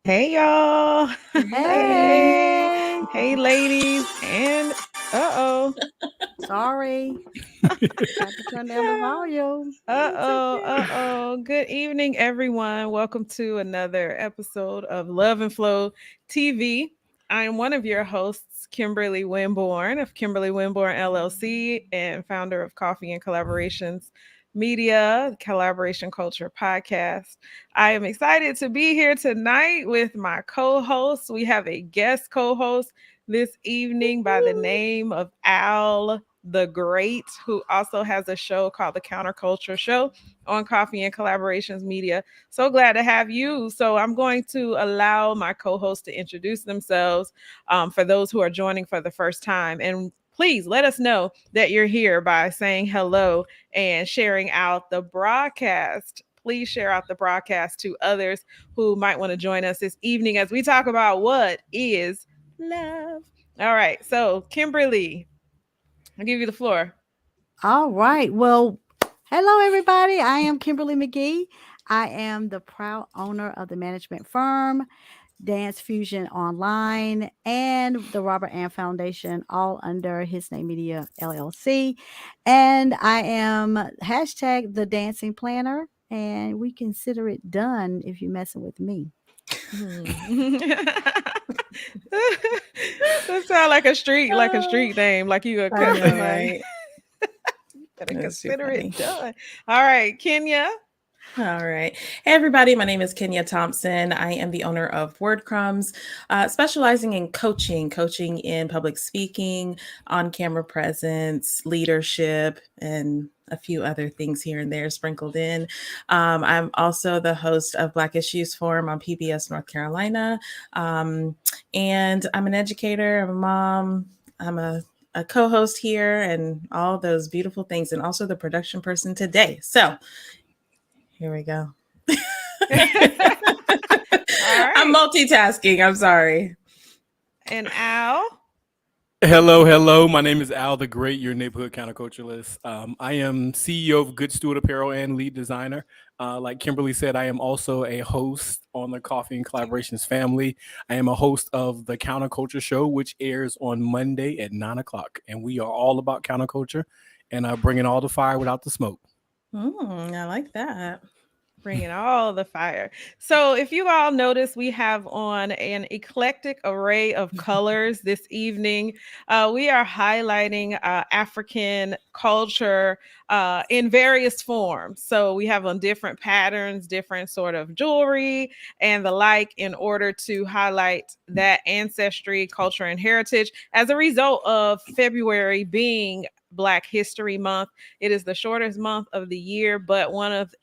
Hey y'all. Hey. Hey, Hey ladies. And uh-oh. sorry, had to turn down the volume. It's Uh-oh. okay. Uh-oh. Good evening, everyone. Welcome to another episode of Love and Flow TV. I am one of your hosts, Kimberly Winborn of Kimberly Winborn LLC and founder of Coffee and Collaborations Media, Collaboration Culture Podcast. I am excited to be here tonight with my co-host. We have a guest co-host this evening by the name of Al the Great, who also has a show called The Counterculture Show on Coffee and Collaborations Media. So glad to have you. So I'm going to allow my co-hosts to introduce themselves for those who are joining for the first time. And please let us know that you're here by saying hello and sharing out the broadcast. Please share out the broadcast to others who might want to join us this evening as we talk about what is love. All right. So, Kimberly, I'll give you the floor. All right. Well, hello, everybody. I am Kimberly McGee. I am the proud owner of the management firm, Dance Fusion Online, and the Robert Ann Foundation, all under His Name Media LLC. And I am hashtag the dancing planner, and we consider it done if you're messing with me. Hmm. That sound like a Oh, street name, like you a I cut know, somebody. right? Better That's too consider funny. it done. All right, Kenya. All right. Hey, everybody. My name is Kenya Thompson. I am the owner of Word Crumbs, specializing in coaching in public speaking, on camera presence, leadership, and a few other things here and there sprinkled in. I'm also the host of Black Issues Forum on PBS North Carolina. Um, and I'm an educator, I'm a mom, I'm a co host here, and all those beautiful things, and also the production person today. So, here we go. All I'm right. multitasking. I'm sorry. And Al. Hello, hello. My name is Al the Great, your neighborhood counterculturalist. I am CEO of Good Steward Apparel and lead designer. Like Kimberly said, I am also a host on the Coffee and Collaborations family. I am a host of the Counterculture Show, which airs on Monday at 9 o'clock. And we are all about counterculture and bringing all the fire without the smoke. I like that. Bringing all the fire. So, if you all notice, we have on an eclectic array of colors this evening. We are highlighting African culture in various forms. So, we have on different patterns, different sort of jewelry, and the like, in order to highlight that ancestry, culture, and heritage as a result of February being Black History Month. It is the shortest month of the year, but one of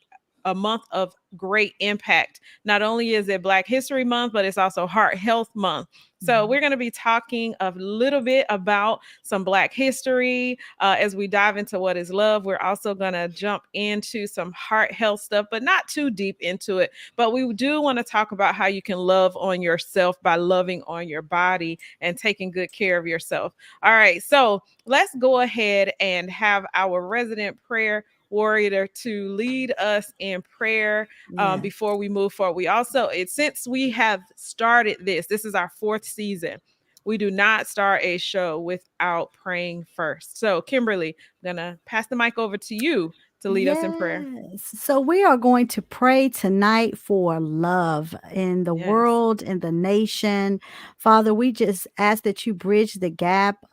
a month of great impact. Not only is it Black History Month, but it's also Heart Health Month. So, we're going to be talking a little bit about some Black history as we dive into what is love. We're also going to jump into some heart health stuff, but not too deep into it. But we do want to talk about how you can love on yourself by loving on your body and taking good care of yourself. All right. So, let's go ahead and have our resident prayer warrior to lead us in prayer Yeah. before we move forward. We also, since we have started this is our fourth season. We do not start a show without praying first. So, Kimberly, I'm gonna pass the mic over to you to lead us in prayer. Yes. So we are going to pray tonight for love in the Yes. world, in the nation. Father, we just ask that you bridge the gap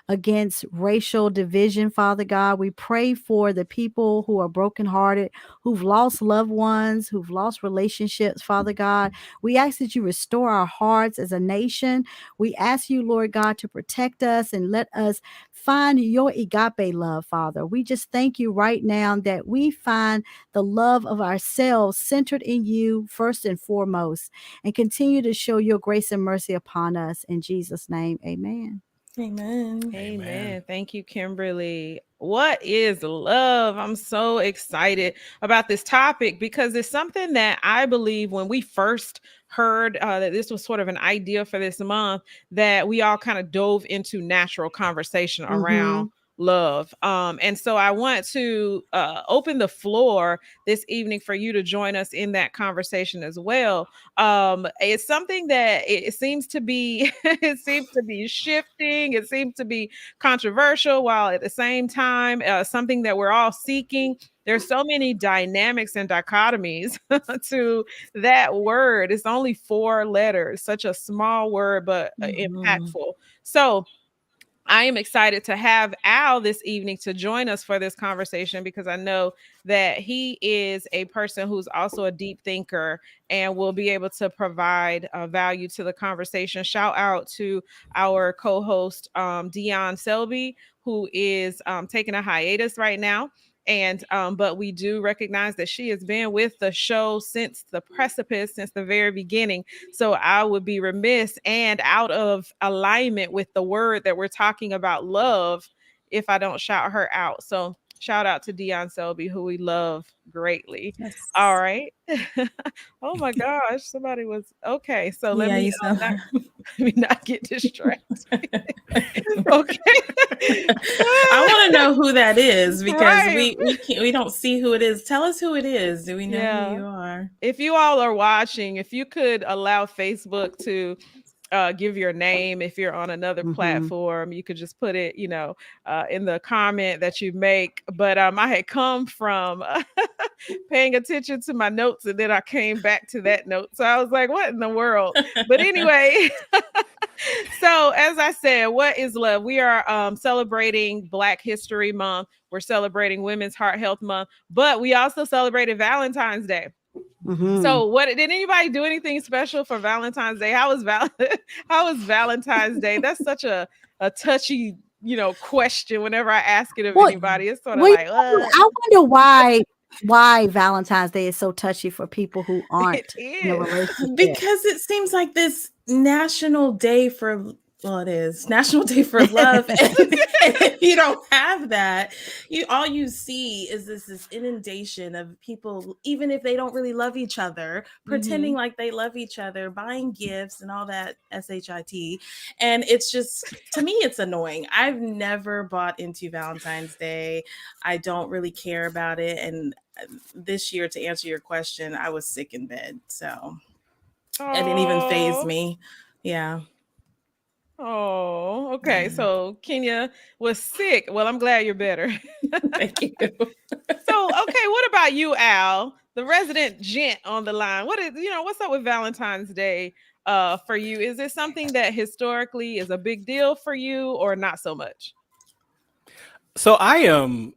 against racial division, Father God. We pray for the people who are brokenhearted, who've lost loved ones, who've lost relationships, Father God. We ask that you restore our hearts as a nation. We ask you, Lord God, to protect us and let us find your agape love, Father. We just thank you right now that we find the love of ourselves centered in you first and foremost, and continue to show your grace and mercy upon us. In Jesus' name, amen. Amen. Amen. Amen. Thank you, Kimberly. What is love? I'm so excited about this topic because it's something that I believe when we first heard that this was sort of an idea for this month, that we all kind of dove into natural conversation Mm-hmm. around love. And so I want to open the floor this evening for you to join us in that conversation as well. It's something that it seems to be it seems to be shifting. It seems to be controversial, while at the same time something that we're all seeking. There's so many dynamics and dichotomies to that word. It's only 4 letters, such a small word, but Mhm. impactful. So I am excited to have Al this evening to join us for this conversation, because I know that he is a person who's also a deep thinker and will be able to provide value to the conversation. Shout out to our co-host Dion Selby, who is taking a hiatus right now. And but we do recognize that she has been with the show since the precipice, since the very beginning. So I would be remiss and out of alignment with the word that we're talking about, love, if I don't shout her out. So shout out to Dion Selby, who we love greatly. All Yes. right. Oh my gosh, somebody was okay. So let Yeah, me you sound. not let me not get distracted. Okay. I want to know who that is because Right. we don't see who it is. Tell us who it is. Do we know who Yeah. you are? If you all are watching, if you could allow Facebook to give your name. If you're on another Mhm. platform, you could just put it, in the comment that you make. But I had come from paying attention to my notes, and then I came back to that note. So I was like, what in the world? But anyway, so as I said, what is love? We are celebrating Black History Month. We're celebrating Women's Heart Health Month, but we also celebrated Valentine's Day. Mhm. So, what did anybody do anything special for Valentine's Day? How was Valentine's Day? That's such a touchy, question. Whenever I ask it of Well, anybody, it's sort of well, like, I wonder why Valentine's Day is so touchy for people who it aren't in a is. relationship. Because it seems like this national day for, well, it is National Day for Love, and if you don't have that, all you see is this inundation of people, even if they don't really love each other, pretending Mhm. like they love each other, buying gifts and all that shit, and it's just, to me, it's annoying. I've never bought into Valentine's Day. I don't really care about it, and this year, to answer your question, I was sick in bed, so it didn't even phase Oh, me. Yeah. oh, okay. Yeah. So Kenya was sick. Well, I'm glad you're better. Thank you. So, okay, what about you, Al, the resident gent on the line? What's up with Valentine's Day for you? Is it something that historically is a big deal for you, or not so much? So I am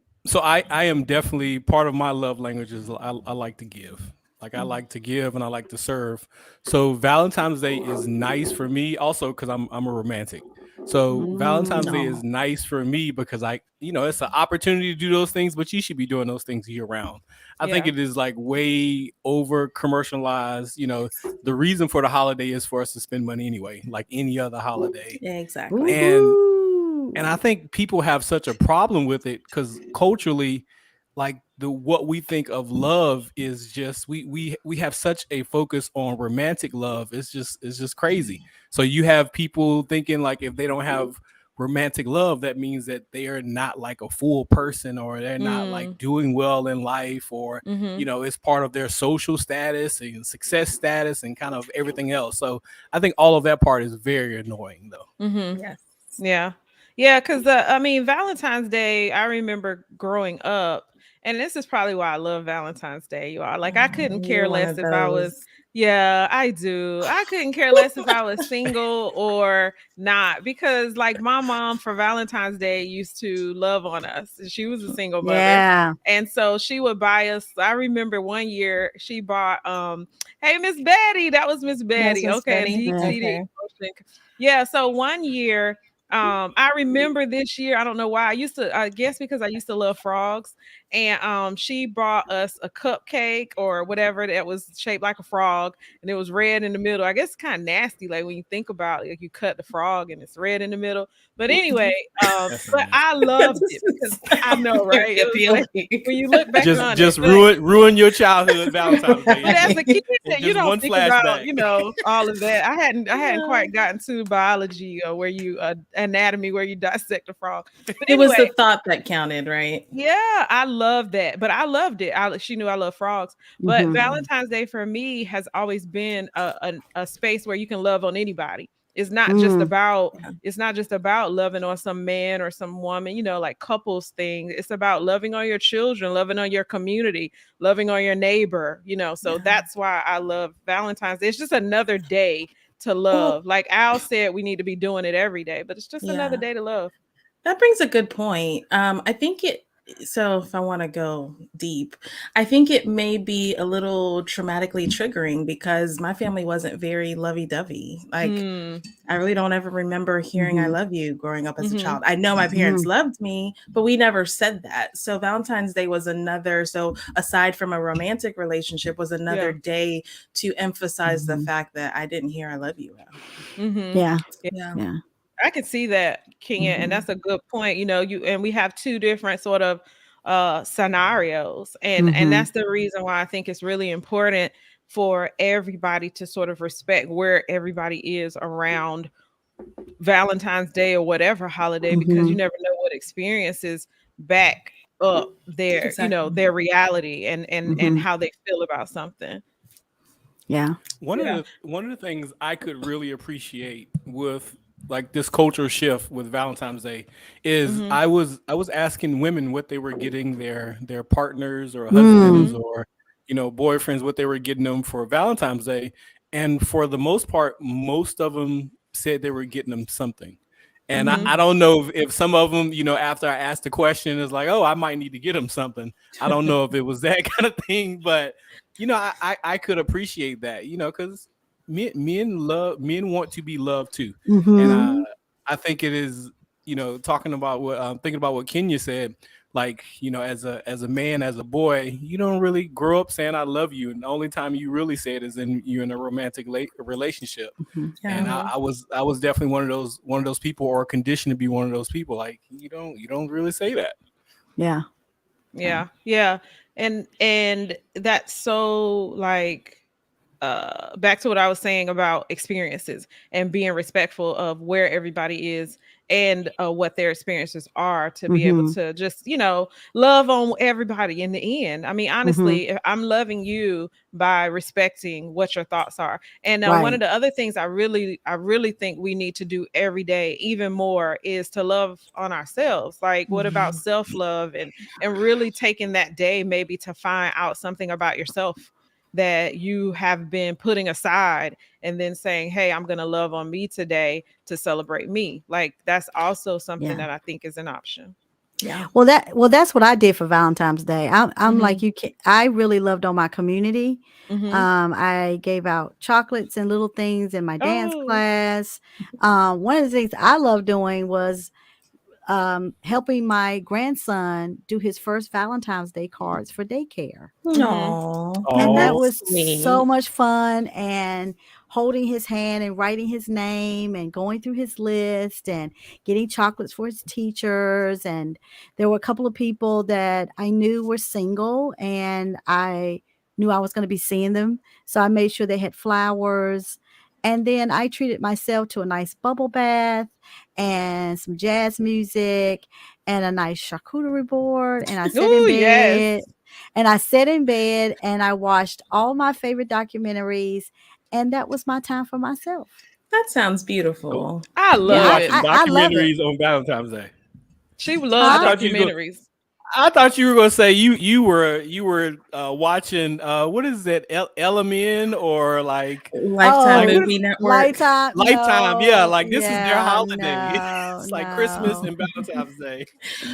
definitely, part of my love language is I like to give. Like, I like to give and I like to serve. So Valentine's Day is nice for me also because I'm a romantic. So Valentine's Day No. is nice for me because it's an opportunity to do those things, but you should be doing those things year round. I think Yeah. it is like way over commercialized. The reason for the holiday is for us to spend money anyway, like any other holiday. Yeah, exactly. And Woohoo. and I think people have such a problem with it because culturally, like, the what we think of love is just, we have such a focus on romantic love. It's just crazy. So you have people thinking like if they don't have romantic love, that means that they are not like a full person, or they're not Mm, like doing well in life, or mm-hmm. it's part of their social status and success status and kind of everything else. So I think all of that part is very annoying though. Mm-hmm. Yes. Yeah. Yeah, because I mean, Valentine's Day, I remember growing up, and this is probably why I love Valentine's Day, you are. Like, I couldn't care You're one less of if I was, those. yeah, I do. I couldn't care less if I was single or not, because like my mom for Valentine's Day used to love on us. She was a single mother. Yeah. And so she would buy us. I remember one year she bought hey Miss Betty, that was Miss That's Betty. Miss Okay, and Betty. deep Yeah. seated Okay. emotion. Yeah, so one year I remember this year, I don't know why. I guess because I used to love frogs. and she brought us a cupcake or whatever that was shaped like a frog, and it was red in the middle. I guess it's kind of nasty, like when you think about it, like you cut the frog and it's red in the middle. But anyway, That's but nasty. I That loved it because doesn't I sound know, right? very It was like appealing. when you look back Just on it, just but ruin your childhood Valentine's Day. but as a kid, you Just don't one think about, flashback. all of that. I hadn't quite gotten to biology or where you anatomy where you dissect a frog. But It was anyway, the thought that counted, right? yeah, I love that. But I loved it. She knew I love frogs. But Mhm. Valentine's Day for me has always been a space where you can love on anybody. It's not just Mm. about Yeah. it's not just about loving on some man or some woman, like couples thing. It's about loving on your children, loving on your community, loving on your neighbor, So Yeah. that's why I love Valentine's Day. It's just another day to Well, love. Like Al said, we need to be doing it every day, but it's just another yeah. day to love. That brings a good point. I think so if I want to go deep, I think it may be a little traumatically triggering because my family wasn't very lovey-dovey. Like, Mm, I really don't ever remember hearing I Mhm. love you growing up as a mm-hmm. child. I know my parents Mhm. loved me, but we never said that. So Valentine's Day was another, so aside from a romantic relationship, was another Yeah. day to emphasize the Mhm. fact that I didn't hear I love you. Mm-hmm. Yeah. Yeah. Yeah. I can see that, Kenya, and Mhm. that's a good point. You and we have two different sort of scenarios, and Mhm. that's the reason why I think it's really important for everybody to sort of respect where everybody is around Valentine's Day or whatever holiday, because you Mhm. never know what experiences back up Exactly. their reality and Mhm. how they feel about something. Yeah. Yeah. One of the things I could really appreciate with like this cultural shift with Valentine's Day is Mm-hmm. I was asking women what they were getting their partners or husbands Mm. Mm-hmm. or boyfriends, what they were getting them for Valentine's Day, and for the most part most of them said they were getting them something. And I, Mm-hmm. I Mhm. don't know if some of them, after I asked the question, is like, oh, I might need to get them something. I don't know if it was that kind of thing, but I could appreciate that, because men want to be loved too, and Mhm. I think it is, talking about what thinking about what Kenya said, like as a man, as a boy, you don't really grow up saying I love you, and the only time you really say it is in you're in a romantic relationship. Mhm. And Yeah. I was definitely one of those people, or conditioned to be one of those people. Like you don't really say that. Yeah. Yeah. Yeah, yeah. And that's so like back to what I was saying about experiences and being respectful of where everybody is and what their experiences are, to be able Mhm. to just love on everybody in the end. I mean, Mhm. honestly, if I'm loving you by respecting what your thoughts are. And one of Right. the other things I really think we need to do every day even more is to love on ourselves. Like, what about Mhm. self-love, and really taking that day maybe to find out something about yourself that you have been putting aside, and then saying, hey, I'm going to love on me today to celebrate me. Like, that's also something Yeah. that I think is an option. Yeah. Well, that's what I did for Valentine's Day. I'm Mm-hmm. like you. I really loved on my community. Mm-hmm. I gave out chocolates and little things in my dance Oh. class. One of the things I loved doing was helping my grandson do his first Valentine's Day cards for daycare. Mm-hmm. No, And that Oh, that's was so sweet. much fun, and holding his hand and writing his name and going through his list and getting chocolates for his teachers. And there were a couple of people that I knew were single, and I knew I was going to be seeing them. So I made sure they had flowers. And then I treated myself to a nice bubble bath and some jazz music and a nice charcuterie board. And I sat in Oh, yes. bed and I watched all my favorite documentaries, and that was my time for myself. That sounds oh, beautiful. I you love Yeah, it. watching I love it. documentaries on Valentine's Day? She I loves Huh? thought you was documentaries. I thought you were gonna say you were watching what is it, L.O.V.E, or Lifetime like Oh, what is Movie Network. Lifetime? Lifetime? Yeah, No, like this is their yeah, holiday. no, It's like Christmas no, and Valentine's Day.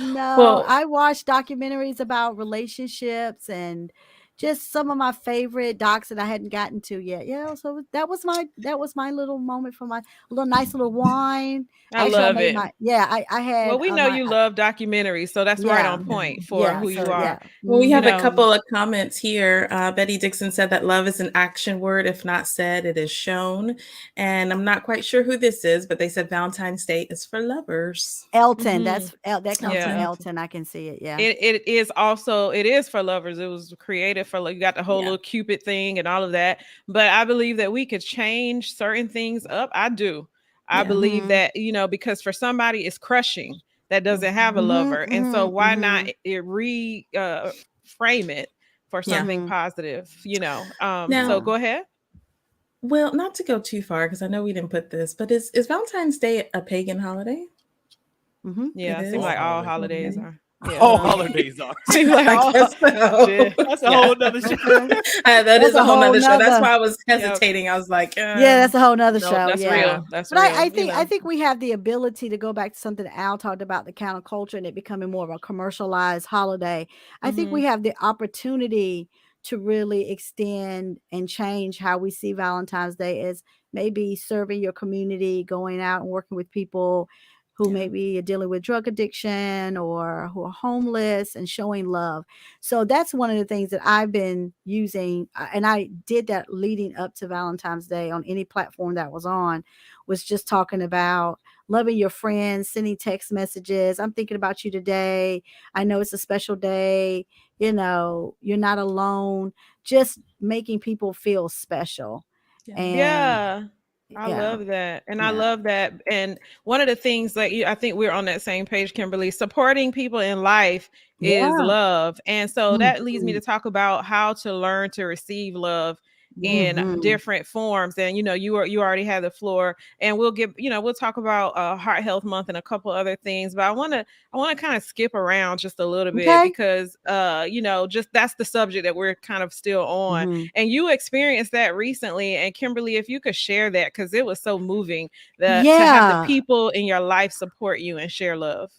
no. Well, I watched documentaries about relationships and just some of my favorite docs that I hadn't gotten to yet. Yeah, so that was my little moment for my little nice little wine. I Actually, I love made it. my yeah. I Well, had we know my you love documentaries, so that's right yeah on point for yeah. who So you yeah. are. Well, we You have a Hmm. know, couple of comments here. Betty Dixon said that love is an action word. If not said, it is shown. And I'm not quite sure who this is, but they said Valentine's Day is for lovers. Elton, hmm that comes from yeah. Elton. Elton. I can see it. Yeah. It is also, it is for lovers. It was created for, like, you got the whole Yeah. little Cupid thing and all of that. But I believe that we could change certain things up. I do. I Yeah. believe Hmm. that, because for somebody it's crushing that doesn't have a Hmm. lover. And so Hmm. why not Hmm. frame it for Yeah. something Hmm. positive. So Now, go ahead. well, not to go too far because I know we didn't put this, but is Valentine's Day a pagan holiday? Hmm. It Yeah, it seems All is. like all holidays are holidays Okay. are. Yeah. all Okay. holidays are. Seems like I all. guess so. Yeah. That's a Yeah. whole nother show. Okay. That That's is a a whole whole nother show. That's nother. why I was Yep. hesitating. I was like, Yeah, that's a whole nother Nope, show. that's Yeah. real. That's But I, real. I think I think we have the ability to go back to something that Al talked about, the counterculture and it becoming more of a commercialized holiday. I think Mhm. we have the opportunity to really extend and change how we see Valentine's Day as maybe serving your community, going out and working with people who yeah, maybe are dealing with drug addiction or who are homeless and showing love. So that's one of the things that I've been using, and I did that leading up to Valentine's Day on any platform that was on, was just talking about loving your friends, sending text messages. I'm thinking about you today. I know it's a special day. You're not alone. Just making people feel special. yeah, And Yeah. I yeah, love that. And I yeah, love that. And one of the things that I think we're on that same page, Kimberly, supporting people in life is yeah. love. And so that leads me Hmm. to talk about how to learn to receive love in Hmm. different forms. And you already had the floor, and we'll talk about heart health month and a couple other things, but I want to kind of skip around just a little bit Okay. because just that's the subject that we're kind of still on. Hmm. And you experienced that recently. And Kimberly, if you could share that, because it was so moving that to have the Yeah. people in your life support you and share love.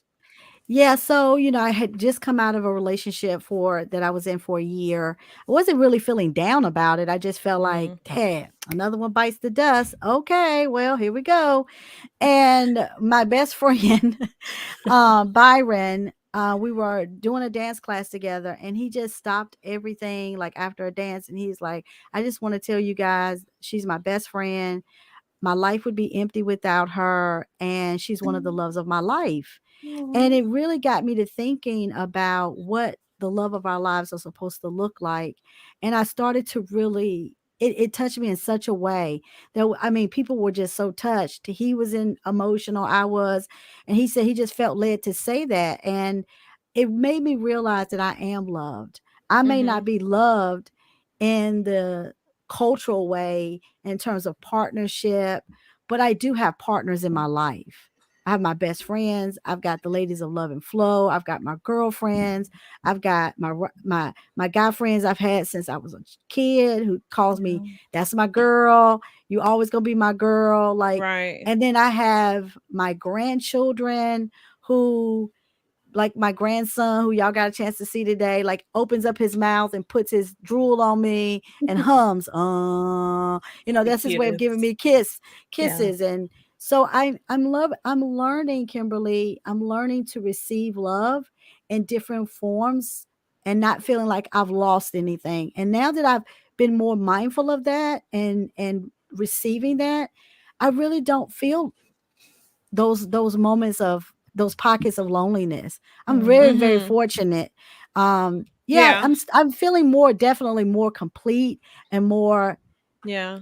Yeah, so, I had just come out of a relationship for that I was in for a year. I wasn't really feeling down about it. I just felt like, Mm, "Hey, another one bites the dust. Okay, well, here we go." And my best friend, Byron, we were doing a dance class together, and he just stopped everything like after a dance, and he's like, "I just want to tell you guys, she's my best friend. My life would be empty without her, and she's one of the loves of my life." And Aw. it really got me to thinking about what the love of our lives are supposed to look like. And I started to really, it touched me in such a way that, I mean, people were just so touched. He was in emotional, I was, and he said he just felt led to say that. And it made me realize that I am loved. I may not mhm, be loved in the cultural way in terms of partnership, but I do have partners in my life. I have my best friends. I've got the ladies of Love and Flow. I've got my girlfriends. I've got my guy friends I've had since I was a kid who calls me, Yeah. "That's my girl. You always gonna be my girl." Like, right. and then I have my grandchildren who, like my grandson who y'all got a chance to see today, like opens up his mouth and puts his drool on me and hums, The that's his way of giving cutest. me Yeah. kisses. And so I'm learning, Kimberly, I'm learning to receive love in different forms and not feeling like I've lost anything. And now that I've been more mindful of that and receiving that, I really don't feel those moments of those pockets of loneliness. I'm very, Mm. very Mhm. fortunate. Yeah, Yeah. I'm feeling more, definitely more complete and more Yeah.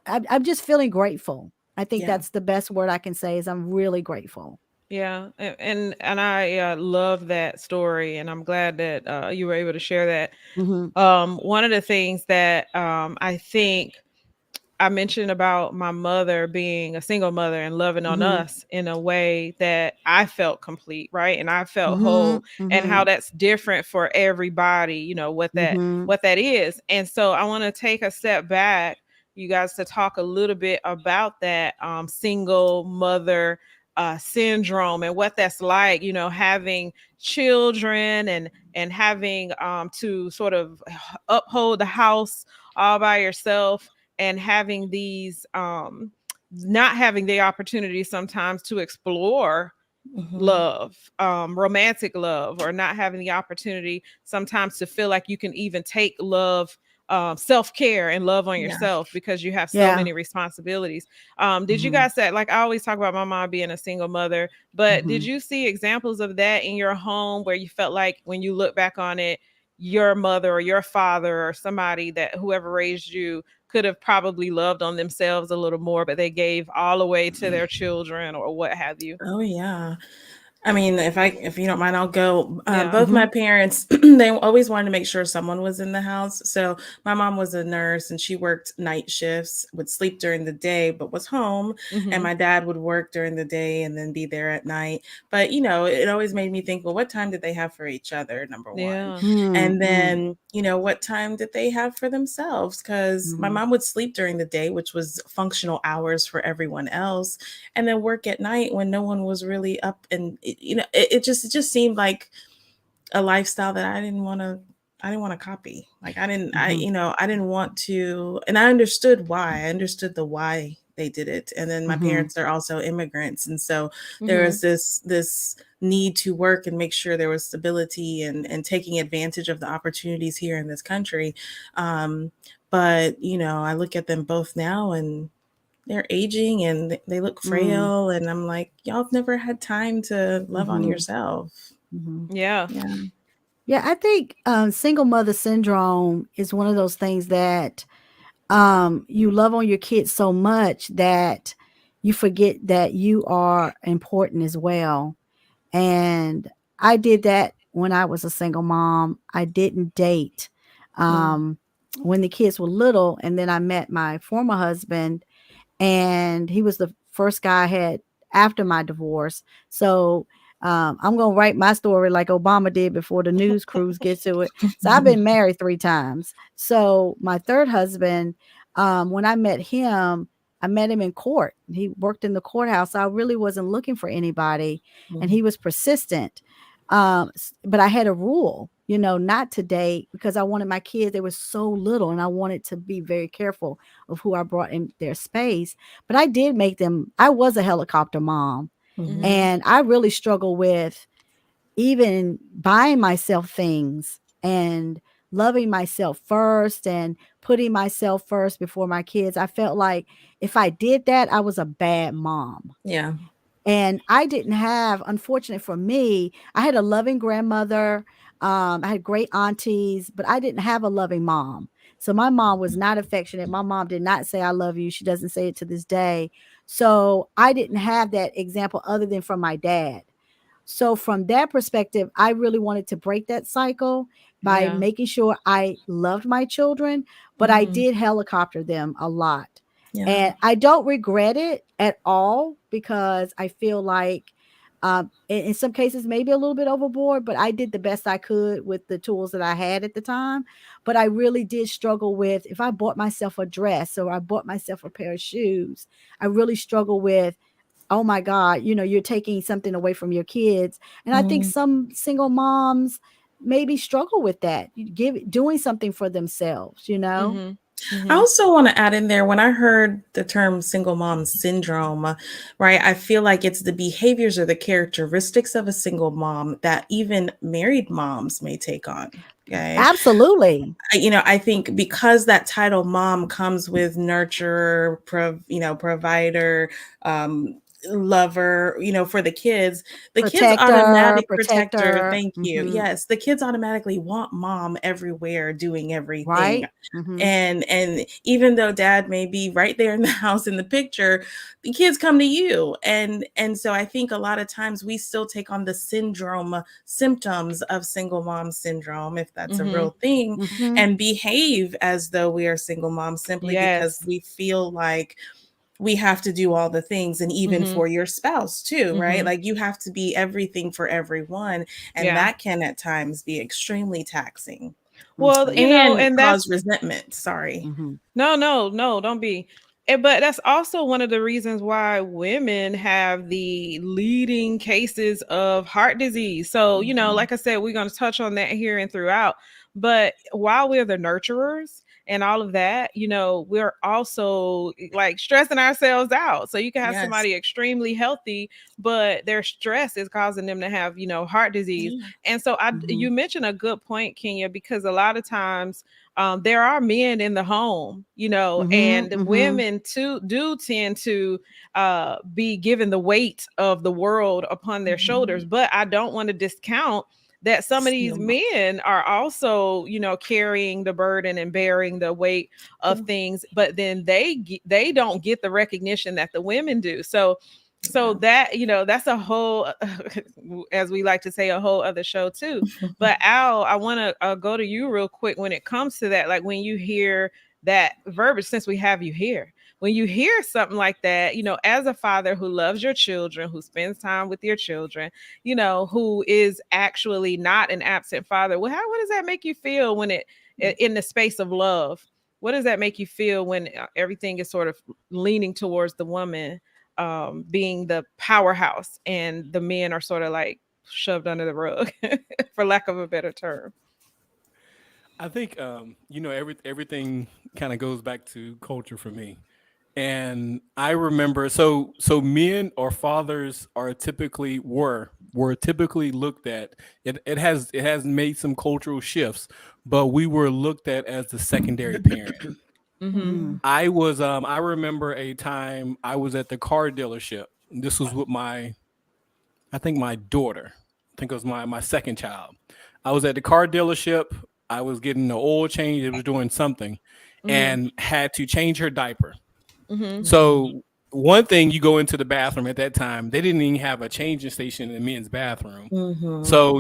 I'm just feeling grateful. I think Yeah. that's the best word I can say is I'm really grateful. Yeah. And I love that story, and I'm glad that you were able to share that. Mhm. One of the things that I think I mentioned about my mother being a single mother and loving on Mhm. us in a way that I felt complete, right? And I felt Mhm. whole, and how Mhm. that's different for everybody, Mhm. what that is. And so I want to take a step back, you guys, to talk a little bit about that single mother syndrome and what that's like, having children and having to sort of uphold the house all by yourself, and having these not having the opportunity sometimes to explore Mhm. love, romantic love, or not having the opportunity sometimes to feel like you can even take love, self care and love on Yeah. yourself because you have so Yeah. many responsibilities. Did you Mhm. guys say, like, I always talk about my mom being a single mother, but did Mhm. you see examples of that in your home where you felt like when you look back on it, your mother or your father or somebody that whoever raised you could have probably loved on themselves a little more, but they gave all away to their children or what have you? Oh yeah. I mean, if you don't mind, I'll go. Yeah. Both my Mhm. parents, they always wanted to make sure someone was in the house. So my mom was a nurse and she worked night shifts, would sleep during the day, but was home. And Mhm. my dad would work during the day and then be there at night. But it always made me think, well, what time did they have for each other? Number one. Yeah. Mm, And mm, then, what time did they have for themselves? Because my mhm. mom would sleep during the day, which was functional hours for everyone else, and then work at night when no one was really up. And it just seemed like a lifestyle that I didn't want to copy. Like Mhm. I didn't want to, and I understood why. I understood the why they did it. And then my Mhm. parents are also immigrants, and so there was Mhm. this need to work and make sure there was stability and taking advantage of the opportunities here in this country. um but I look at them both now, and they're aging and they look Mm. frail, and I'm like, y'all have never had time to love on Mhm. yourself. Mhm. Yeah. Yeah. Yeah, I think single mother syndrome is one of those things that you love on your kids so much that you forget that you are important as well. And I did that when I was a single mom. I didn't date Mm. um, when the kids were little, and then I met my former husband, and he was the first guy I had after my divorce. So I'm gonna write my story like Obama did before the news crews get to it. So I've been married 3 times. So my third husband, when I met him in court. He worked in the courthouse. I really wasn't looking for anybody, and Mhm. he was persistent. But I had a rule, not to date because I wanted my kids. They were so little, and I wanted to be very careful of who I brought in their space. But I did make them. I was a helicopter mom, Mhm. Mhm. and I really struggle with even buying myself things and loving myself first and putting myself first before my kids. I felt like if I did that, I was a bad mom. Yeah. And I didn't have, unfortunate for me, I had a loving grandmother. I had great aunties, but I didn't have a loving mom. So my mom was not affectionate. My mom did not say, I love you. She doesn't say it to this day. So I didn't have that example other than from my dad. So from that perspective, I really wanted to break that cycle by Yeah. making sure I loved my children, but I Mhm. did helicopter them a lot. Yeah. And I don't regret it at all because I feel like in some cases maybe a little bit overboard, but I did the best I could with the tools that I had at the time. But I really did struggle with if I bought myself a dress or I bought myself a pair of shoes, I really struggle with, oh my God, you're taking something away from your kids. And I think Mhm. some single moms maybe struggle with that. Doing something for themselves. Mhm. I Mhm. also want to add in there, when I heard the term single mom syndrome, right? I feel like it's the behaviors or the characteristics of a single mom that even married moms may take on. Okay. Absolutely. I think because that title mom comes with nurturer, provider, um, lover, for the kids, the kids Protector, automatic protector. protector. Thank you. Yes, the kids automatically want mom everywhere, doing everything. Right. Hmm. And even though dad may be right there in the house in the picture, the kids come to you. And so I think a lot of times we still take on the symptoms of single mom syndrome, if that's a Mhm. real thing, Hmm. and behave as though we are single moms simply because Yes. we feel like we have to do all the things, and even Mhm. for your spouse too, right? Mhm. Like you have to be everything for everyone, and Yeah. that can at times be extremely taxing Well, Hmm. and and cause that's resentment. Sorry. Hmm. no, no, no, don't be. But that's also one of the reasons why women have the leading cases of heart disease. So, Mhm. like I said, we're going to touch on that here and throughout. But while we're the nurturers and all of that, we're also like stressing ourselves out. So you can have Yes. somebody extremely healthy, but their stress is causing them to have, heart disease. Yeah. And so Mhm. you mentioned a good point, Kenya, because a lot of times there are men in the home, Mhm. and Mhm. women too do tend to be given the weight of the world upon their Mhm. shoulders. But I don't want to discount that some of these Still men are also, carrying the burden and bearing the weight of true. things, but then they don't get the recognition that the women do. So Yeah. that, that's a whole as we like to say, a whole other show too. But Al, I want to go to you real quick when it comes to that. Like when you hear that verbiage, since we have you here, when you hear something like that, as a father who loves your children, who spends time with your children, who is actually not an absent father, well, what does that make you feel when in the space of love? What does that make you feel when everything is sort of leaning towards the woman being the powerhouse and the men are sort of like shoved under the rug, for lack of a better term? I think everything kind of goes back to culture for me. And I remember, so men or fathers are typically were typically looked at. It has made some cultural shifts, but we were looked at as the secondary parent. Mm-hmm. Mhm. Mhm. I remember a time I was at the car dealership. This was with I think my daughter. I think it was my second child. I was at the car dealership. I was getting the oil change. It was doing something, Mm-hmm. and had to change her diaper. Mm-hmm. Mhm. So one thing, you go into the bathroom at that time, they didn't even have a changing station in the men's bathroom. Mhm. So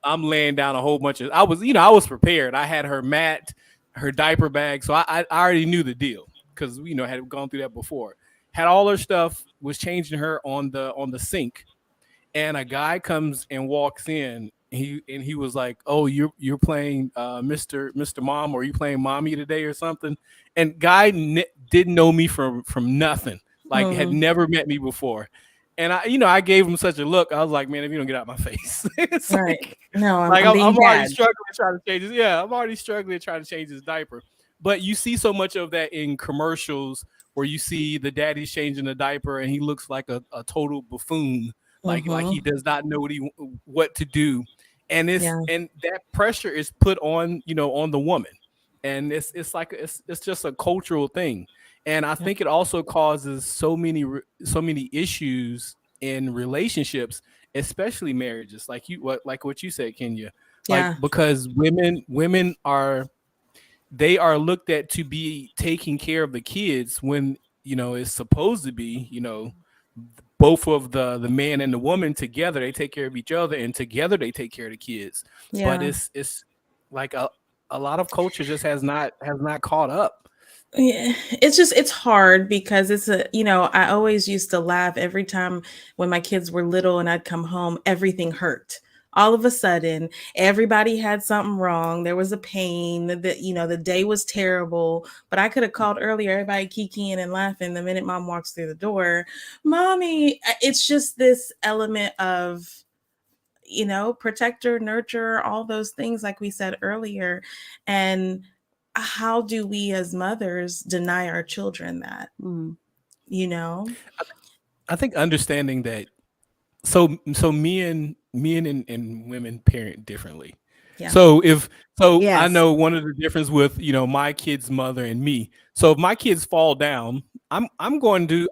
I'm laying down a whole bunch of. I was prepared. I had her mat, her diaper bag, so I already knew the deal because had gone through that before. Had all her stuff, was changing her on the sink, and a guy comes and walks in. He was like, "Oh, you're playing Mr. Mom, or you playing mommy today or something?" And guy didn't know me from nothing, like had Mhm. never met me before. And I gave him such a look. I was like, "Man, if you don't get out of my face," it's Right. like No, I'm like I'm I'm, being I'm already dad. struggling trying to change his. Yeah, I'm already struggling trying to change his diaper. But you see so much of that in commercials where you see the daddy's changing the diaper and he looks like a total buffoon, like he Mhm. does not know what to do, and Yeah. that pressure is put on the woman, and it's like it's just a cultural thing. And I Yeah. think it also causes so many issues in relationships, especially marriages, like what you said, Kenya. Like, Yeah. because women are looked at to be taking care of the kids, when it's supposed to be, both of the man and the woman together, they take care of each other, and together they take care of the kids. But Yeah. it's like a lot of culture just has not caught up. Yeah, it's hard because I always used to laugh every time when my kids were little and I'd come home, everything hurt. All of a sudden, everybody had something wrong. There was a pain. The day was terrible. But I could have called earlier, everybody kikiing and laughing. The minute mom walks through the door, mommy, it's just this element of protector, nurture, all those things, like we said earlier. And how do we as mothers deny our children that, Mhm. you know? I think understanding that, so men and women parent differently. Yeah. So I Yes. know one of the difference with my kid's mother and me. So if my kids fall down, I'm going to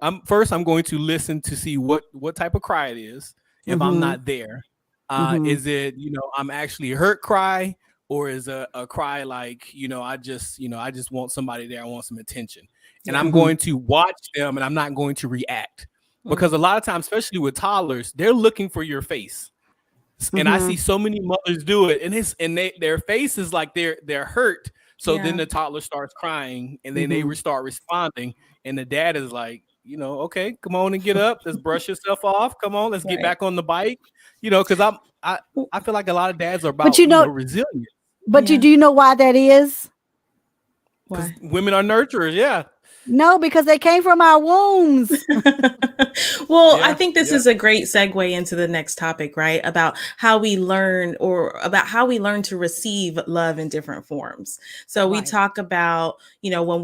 listen to see what type of cry it is. If I'm Mhm. not there, Mhm. is it I'm actually hurt cry, or is a cry like I just want somebody there, I want some attention, and Yeah. I'm Mhm. going to watch them, and I'm not going to react, because a Mhm. lot of times, especially with toddlers, they're looking for your face. And I see Mhm. so many mothers do it, and their face is like they're hurt. So then Yeah. the toddler starts crying, and then they Mhm. start responding, and the dad is like, okay, come on and get up, let's brush yourself off, come on, let's get Right. back on the bike, because I feel like a lot of dads are But about resilience, but you Yeah. do you know why that is? because Why? women are nurturers, yeah. No, because they came from our wombs. Well, I Yeah, think this yeah. is a great segue into the next topic, right? About how we learn or about how we learn to receive love in different forms. So we Right. talk about, when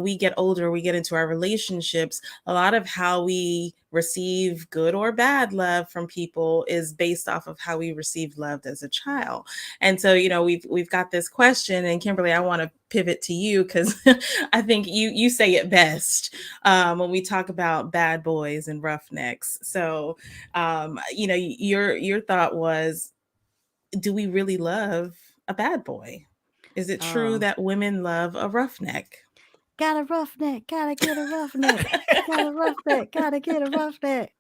we get older, we get into our relationships, a lot of how we receive good or bad love from people is based off of how we received love as a child. And so, we've got this question, and Kimberly, I want to pivot to you because I think you say it best when we talk about bad boys and roughnecks. So, your thought was, do we really love a bad boy? Is it true Oh, that women love a roughneck? got a roughneck, gotta get a roughneck. Got a roughneck, gotta get a roughneck.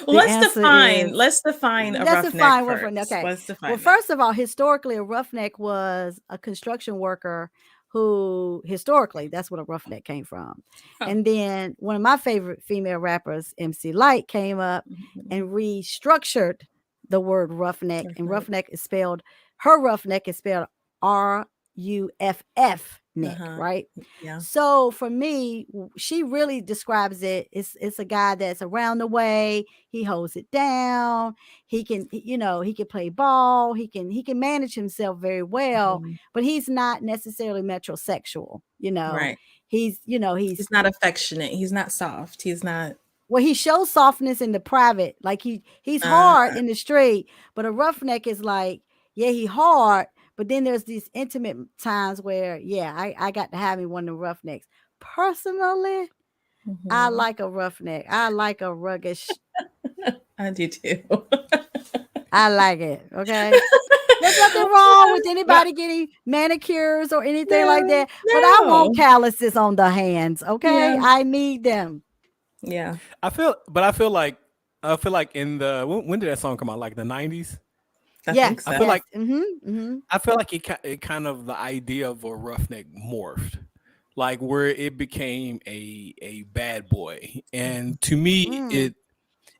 Well, The answer is let's define a let's roughneck define roughneck. first. Okay. Let's Well, define that. first of all, historically, a roughneck was a construction worker who, historically, that's what a roughneck came from. Oh. And then one of my favorite female rappers, MC Light, came up and restructured the word roughneck. And roughneck is spelled, her roughneck is spelled RUFF neck, Uh-huh. right? Yeah. So for me, she really describes it. It's a guy that's around the way. He holds it down. He can, he can play ball. He can manage himself very well, Mhm. but he's not necessarily metrosexual. Right. He's He's not affectionate. He's not soft. He's not. well, he shows softness in the private. Like he's Uh, hard in the street, but a roughneck is like, yeah, he hard. But then there's these intimate times where, yeah, I got to have me one of the roughnecks. Personally, I mhm. like a roughneck. I like a rugged. I do too. I like it. Okay. There's nothing wrong with anybody getting manicures or anything like No, that. But I want no. calluses on the hands. Okay. Yeah. I need them. Yeah. I feel like in the when did that song come out? Like the 90s. I Yes. think I so. feel Yes. like I feel like it kind of the idea of a roughneck morphed, like where it became a bad boy, and to me Mm.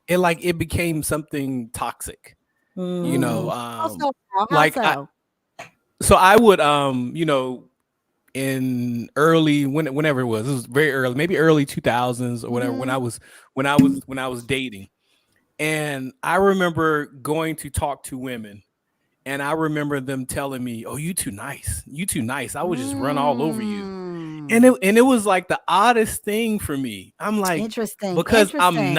it like it became something toxic. You know, Mm. Also, how like I so? so I would in early whenever it was very early, maybe early 2000s or whatever, when Mm-hmm. I was dating, and I remember going to talk to women. And I remember them telling me, "Oh, you too nice. You too nice. I would just run all over you." And Mm. it was like the oddest thing for me. I'm like, Interesting. because Interesting. I'm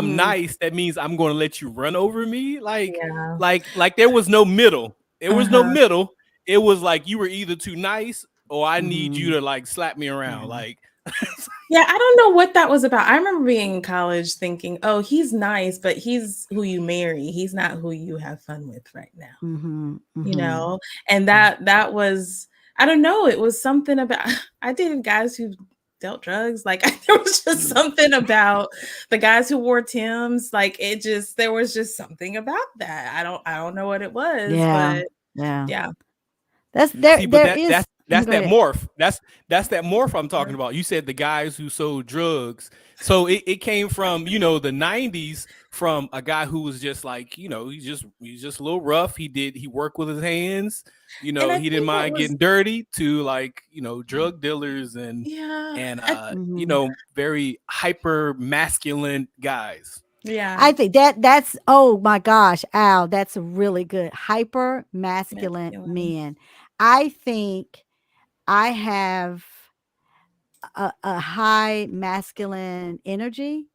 Mm-hmm. nice, that means I'm going to let you run over me. Yeah. Like there was no middle. There was no Uh-huh. middle. It was like you were either too nice or I need you Mm-hmm. to like slap me around. Yeah. Like Yeah, I don't know what that was about. I remember being in college thinking, "Oh, he's nice, but he's who you marry. He's not who you have fun with right now." Mm-hmm. You Mm-hmm. know? And that was, I don't know, it was something about I dated guys who dealt drugs. Like there was just something about the guys who wore Timbs. Like there was just something about that. I don't know what it was, Yeah. but Yeah. yeah. That's there. see, but There is. that's Go that ahead. morph. That's that morph I'm talking about. You said the guys who sold drugs. So it came from, the 90s, from a guy who was just like, he's just a little rough. He worked with his hands, And I he didn't think what mind was getting dirty, to like, drug dealers yeah. and Mm-hmm. very hyper masculine guys. Yeah. I think that's, oh my gosh, Al, that's a really good. Hyper masculine Masculine. men. I think I have a high masculine energy,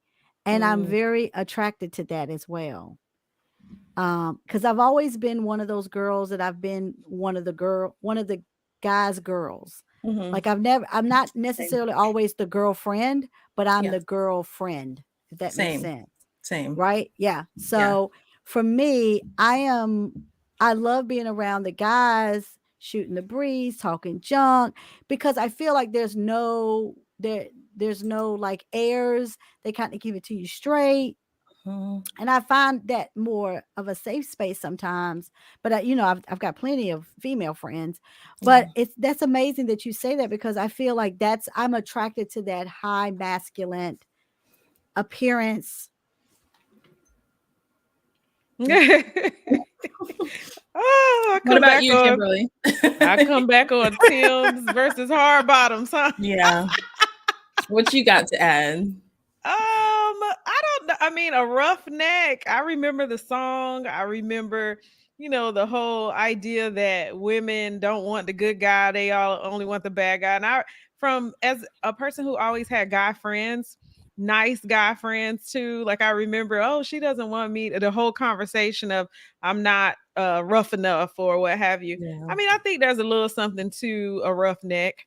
and I'm Mm, very attracted to that as well. Because I've always been one of those girls that I've been one of the guys' girls. mhm. Like I'm not Same. necessarily always the girlfriend, but I'm Yeah. the girlfriend, if that makes Same. sense. Same. Right? Yeah. Yeah. So for me, I love being around the guys, shooting the breeze, talking junk, because I feel like there's no like airs. They kind of give it to you straight. Mhm. And I find that more of a safe space sometimes. But I've got plenty of female friends. But Yeah. that's amazing that you say that, because I feel like I'm attracted to that high masculine appearance. Oh, What about you, Kimberly? I come back on Tim's versus hard bottoms, huh? Yeah. What you got to add? I don't know. I mean, a rough neck. I remember the song. I remember, the whole idea that women don't want the good guy; they all only want the bad guy. And from as a person who always had guy friends, nice guy friends too. Like I remember, oh, she doesn't want me. The whole conversation of I'm not rough enough or what have you. Yeah. I mean, I think there's a little something to a rough neck,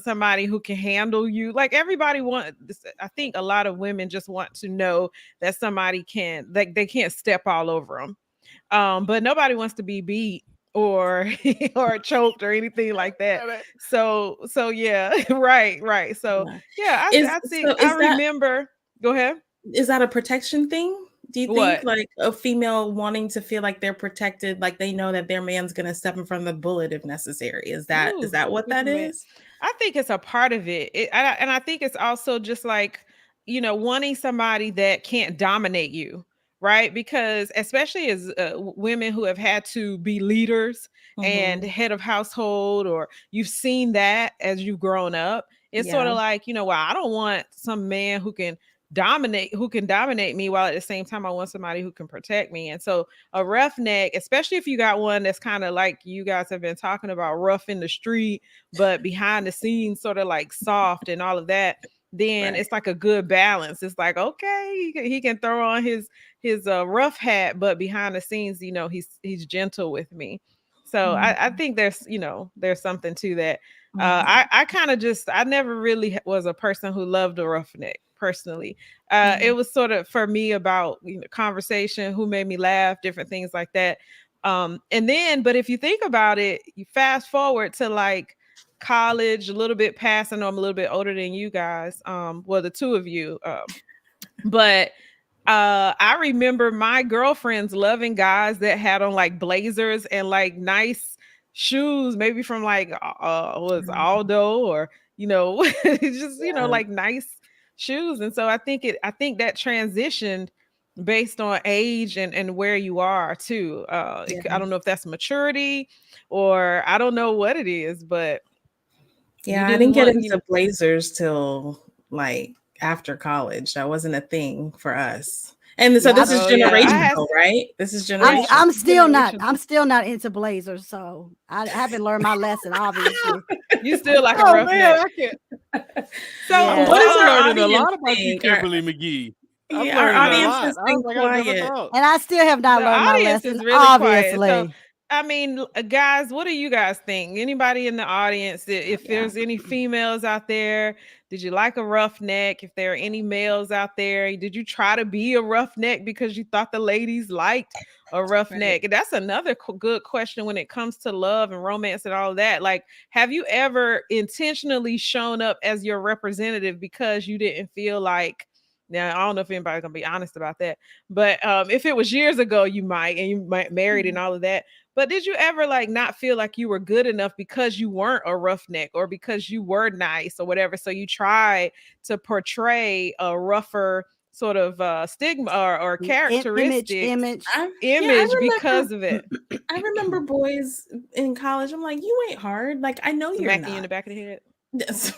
somebody who can handle you. Like everybody want this. I think a lot of women just want to know that somebody can, like, they can't step all over them. But nobody wants to be beat or or choked or anything like that. So yeah. Right. So Yeah. yeah, Is I think so I is that remember. Go ahead. is that a protection thing? Do you think What? like a female wanting to feel like they're protected, like they know that their man's gonna step in front of the bullet if necessary? Is Ooh, that what if that a man, is? I think it's a part of it. And I think it's also just like, wanting somebody that can't dominate you, right? Because especially as women who have had to be leaders and Mm-hmm. head of household, or you've seen that as you've grown up, it's sort Yeah. of like, well, I don't want some man who can dominate me, while at the same time I want somebody who can protect me. And so a roughneck, especially if you got one that's kind of like you guys have been talking about, rough in the street, but behind the scenes, sort of like soft and all of that, then Right. it's like a good balance. It's like, okay, he can throw on his rough hat, but behind the scenes, he's gentle with me. So I Mhm. think there's something to that. Mhm. I kind of just, I never really was a person who loved a roughneck personally. It Mhm. was sort of for me about, conversation, who made me laugh, different things like that. And then, but if you think about it, you fast forward to like college, a little bit past. I know I'm a little bit older than you guys. Well, the two of you. But I remember my girlfriends loving guys that had on like blazers and like nice shoes, maybe from like was Mhm. Aldo, or just Yeah. like nice shoes. And so I think that transitioned based on age and where you are too. I Yeah. don't know if that's maturity, or I don't know what it is, but you Yeah, I didn't didn't get want, into blazers till like after college. That wasn't a thing for us. And so Yeah, this is oh yeah, I had generational, right? This is yeah, generational. generation. I'm still not into blazers, so I haven't learned my lesson, obviously. You still like a Oh man, roughneck. I can't. So Yes. What does I'm our learning a audience lot about you, think? Kimberly McGee. I'm Yeah, our learning a audience lot. has I was been like, I never quiet. thought. And I still have not the learned my audience lesson, is really quiet. So, obviously. I mean, guys, what do you guys think? Anybody in the audience, if Yeah. there's any females out there, did you like a roughneck? If there are any males out there, did you try to be a roughneck because you thought the ladies liked a Right. roughneck? And that's another good question when it comes to love and romance and all of that. Like, have you ever intentionally shown up as your representative because you didn't feel like, now I don't know if anybody's gonna be honest about that, but if it was years ago, you might, and you might married and Mhm. all of that. But did you ever like not feel like you were good enough because you weren't a roughneck or because you were nice or whatever? So you try to portray a rougher sort of stigma or characteristics, Image. Yeah, I image because remember of it, I remember boys in college. I'm like, you ain't hard. Like I know you're smacking you in not. the back of the head. Yes.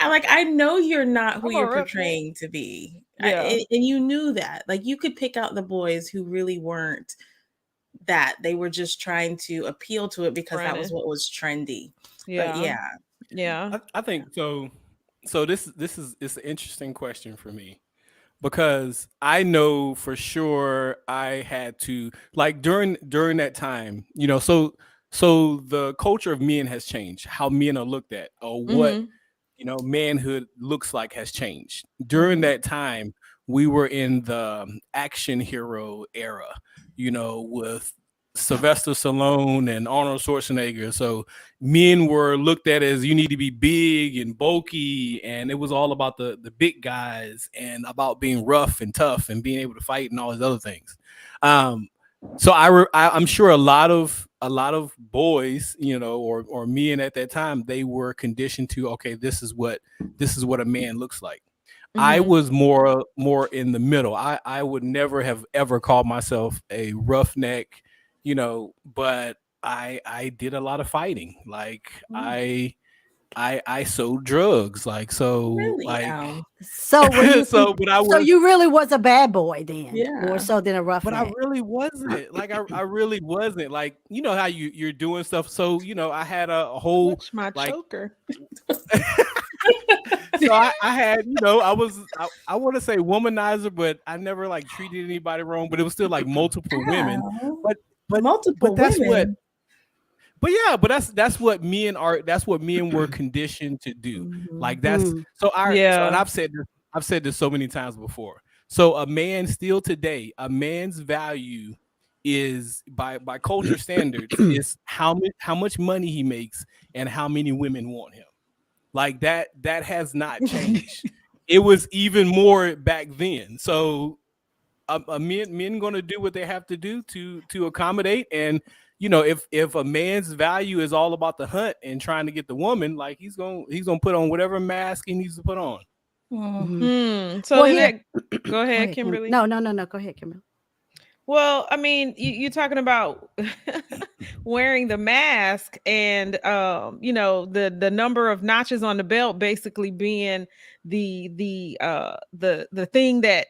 I like I know you're not who I'm a you're roughneck. portraying to be. Yeah, And you knew that. Like you could pick out the boys who really weren't that. They were just trying to appeal to it because that was running. what was trendy. But Yeah, yeah. yeah. I think so. So this is it's an interesting question for me because I know for sure I had to like during that time, so the culture of men has changed, how men are looked at, or what Mm-hmm. manhood looks like has changed. During Mhm. that time, we were in the action hero era, with Sylvester Stallone and Arnold Schwarzenegger. So men were looked at as you need to be big and bulky, and it was all about the big guys and about being rough and tough and being able to fight and all these other things. Um, so I'm sure a lot of boys, or men at that time, they were conditioned to, okay, this is what a man looks like. I Mm-hmm. was more in the middle. I would never have ever called myself a roughneck, but I did a lot of fighting. Like Mm. I sold drugs, like, so, Really, like, Al? So were you? so, but I So was, you really was a bad boy then, more Yeah. so than a but I roughneck. really wasn't. Like, I really wasn't. Like, you know how you're doing stuff. So, I had a whole, Watch my like, choker. so I had, I was, I want to say womanizer, but I never like treated anybody wrong. But it was still like multiple women. Al. But but Multiple but that's what. women. But yeah, but that's what men are. That's what men were conditioned to do. Like, that's Mhm. and Yeah. I've said this so many times before. So a man still today, a man's value is by culture standards is how much money he makes and how many women want him. Like, that has not changed. It was even more back then. So men going to do what they have to do to accommodate. And if a man's value is all about the hunt and trying to get the woman, like, he's gonna put on whatever mask he needs to put on. Mm. Mhm. So Well, then here, that go go ahead, ahead, Kim. Kimberly. No, no, no, no. Go ahead, Kimberly. Well, I mean, you're talking about wearing the mask, and the number of notches on the belt basically being the thing that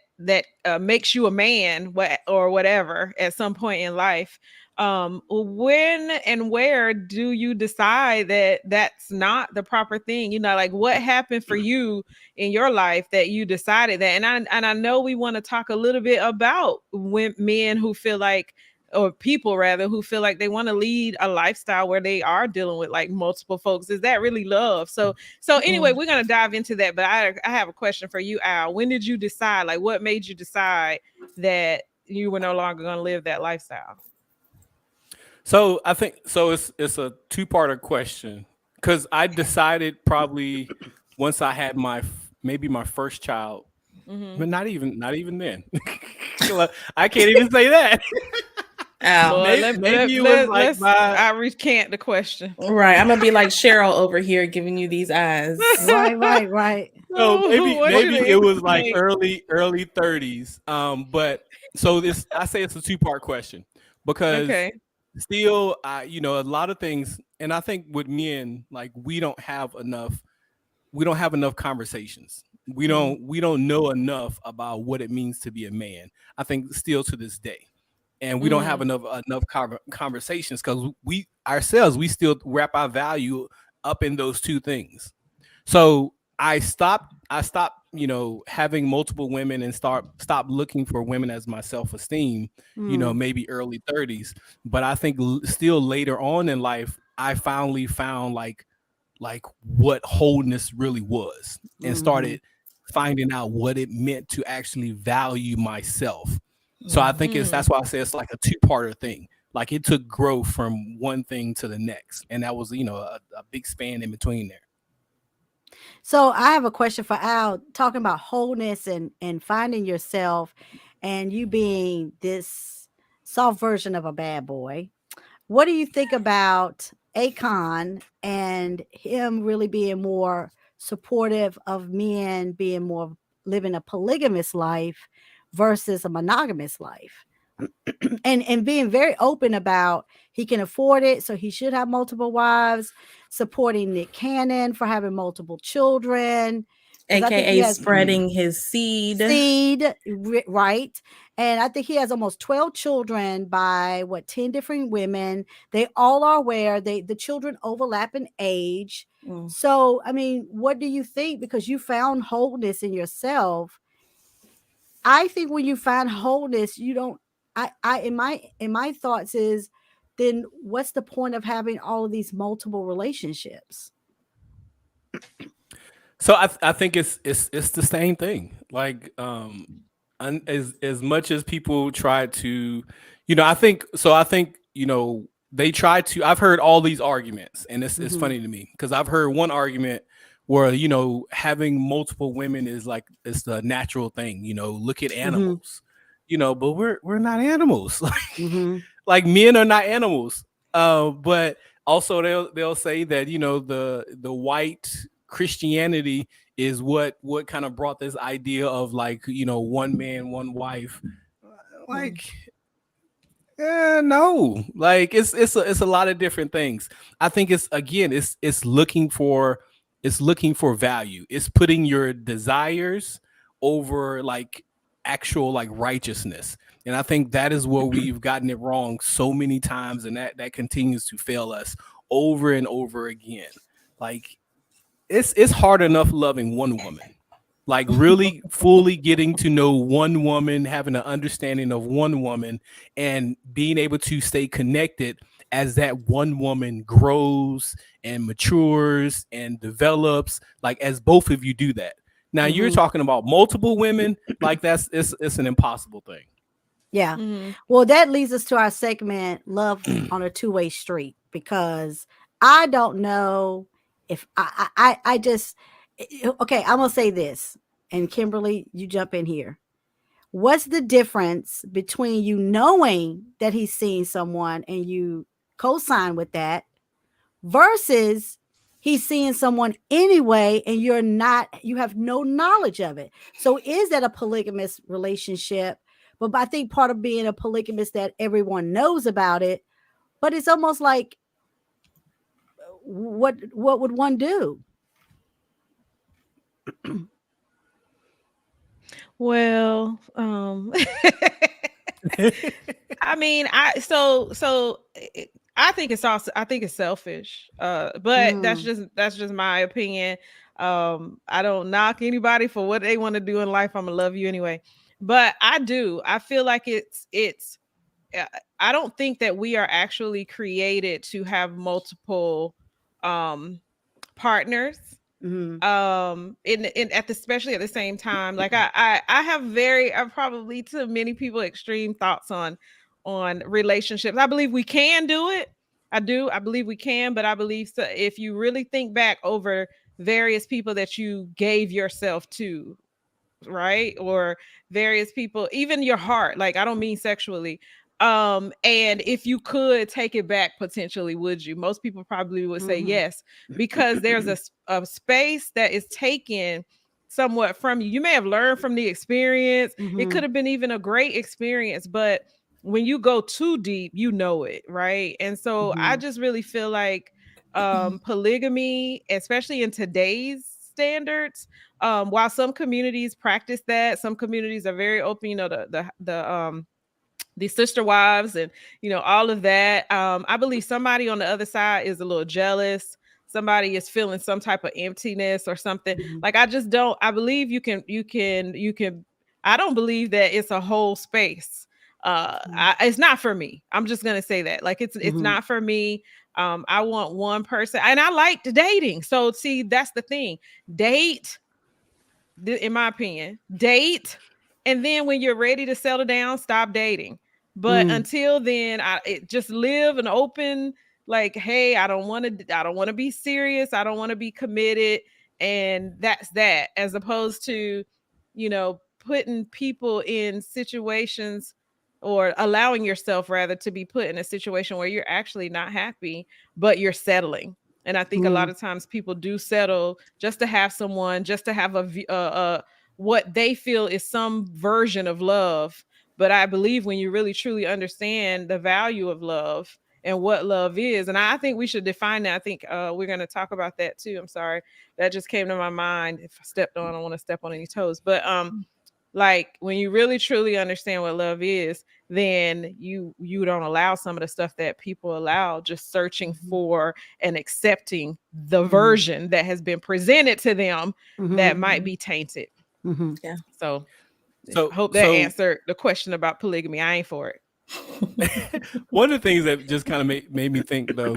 makes you a man, or whatever, at some point in life. When and where do you decide that that's not the proper thing? Like, what happened for you in your life that you decided that? And I know we want to talk a little bit about men who feel like, or people rather, who feel like they want to lead a lifestyle where they are dealing with like multiple folks. Is that really love? So anyway, Mm. we're gonna dive into that. But I have a question for you, Al. When did you decide? Like, what made you decide that you were no longer gonna live that lifestyle? So I think so. It's a two-parter question, because I decided probably once I had maybe my first child, Mm-hmm. but not even then. I can't even say that. Al. Lord, Maybe it was like let's my I recant the question. Right. I'm gonna be like Cheryl over here giving you these eyes. Right, right, right. so maybe What's your maybe it was like answer? early 30s. But so this I say it's a two-part question, because Okay. still, a lot of things, and I think with men, like, we don't have enough conversations. We Mm, don't we don't know enough about what it means to be a man. I think still to this day, and we don't have mm, enough conversations, because we still wrap our value up in those two things. So I stopped having multiple women, and stop looking for women as my self-esteem, Mm, maybe early 30s. But I think still later on in life, I finally found, like what wholeness really was, and mhm. started finding out what it meant to actually value myself. So I Mm. think mm. that's why I say it's like a two-parter thing. Like, it took growth from one thing to the next, and that was a big span in between there. So I have a question for Al, talking about wholeness and finding yourself, and you being this soft version of a bad boy. What do you think about Akon and him really being more supportive of men being more living a polygamous life versus a monogamous life? And being very open about he can afford it, so he should have multiple wives, supporting Nick Cannon for having multiple children, because I think he AKA has spreading his seed. right, and I think he has almost 12 children by 10 different women. They all are aware, the children overlap in age. Mm. So I mean, what do you think? Because you found wholeness in yourself. I think when you find wholeness, you don't. I in my thoughts is, then what's the point of having all of these multiple relationships? So I think it's the same thing. Like, as much as people try to, I think they try to. I've heard all these arguments, and it's Mm-hmm. funny to me, because I've heard one argument where having multiple women is like it's the natural thing. Look at Mm-hmm. animals, but we're not animals. Mm-hmm. Like, men are not animals. But also they'll say that the white Christianity is what kind of brought this idea of, like, one man, one wife. Mm. Like, no, like, it's a lot of different things. I think it's looking for It's looking for value. It's putting your desires over like actual like righteousness. And I think that is where we've gotten it wrong so many times, and that continues to fail us over and over again. Like it's hard enough loving one woman, like really fully getting to know one woman, having an understanding of one woman, and being able to stay connected as that one woman grows and matures and develops, like as both of you do that. Now you're Mm-hmm. talking about multiple women, like it's an impossible thing. Yeah. Mm-hmm. Well, that leads us to our segment, Love on a Two-Way Street, because I don't know if I just, okay, I'm going to say this. And Kimberly, you jump in here. What's the difference between you knowing that he's seeing someone and you co-sign with that versus he's seeing someone anyway and you have no knowledge of it? So is that a polygamous relationship? But I think part of being a polygamist that everyone knows about it, but it's almost like what would one do? Well, I mean, I think it's also, I think it's selfish. But Mm, that's just my opinion. I don't knock anybody for what they want to do in life. I'm gonna love you anyway. But I feel like it's uh, I don't think that we are actually created to have multiple um partners, mm, in at the, especially at the same time. Like I have probably, to many people, extreme thoughts on relationships. I believe we can do it. I believe we can, but I believe, so if you really think back over various people that you gave yourself to, right? Or various people, even your heart, like I don't mean sexually. And if you could take it back potentially, would you? Most people probably would say mhm, yes, because there's a space that is taken somewhat from you. You may have learned from the experience. It could mhm, have been even a great experience, but when you go too deep, you know it, right? And so I mhm, just really feel like polygamy, especially in today's standards, while some communities practice that, some communities are very open, the sister wives and all of that. I believe somebody on the other side is a little jealous. Somebody is feeling some type of emptiness or something. mhm, Like, I just don't, I believe you can I don't believe that it's a whole space. It's not for me. I'm just gonna say that. Like, it's mhm, not for me. I want one person, and I like dating. So see, that's the thing. Date, in my opinion, date, and then when you're ready to settle down, stop dating. But mm, until then, just live an open, like, hey, I don't want to be serious. I don't want to be committed, and that's that. As opposed to, putting people in situations, or allowing yourself, rather, to be put in a situation where you're actually not happy, but you're settling. And I think a lot mm, of times people do settle just to have someone, just to have what they feel is some version of love. But I believe when you really truly understand the value of love and what love is, and I think we should define that. I think we're going to talk about that too. I'm sorry, that just came to my mind. If I stepped on, I don't want to step on any toes. But like, when you really truly understand what love is, then you don't allow some of the stuff that people allow, just searching mhm, for and accepting the mhm, version that has been presented to them that mhm, might Mhm. be tainted. mhm, Yeah. So I So hope that so answered the question about polygamy. I ain't for it. one of the things that just kind of made me think though,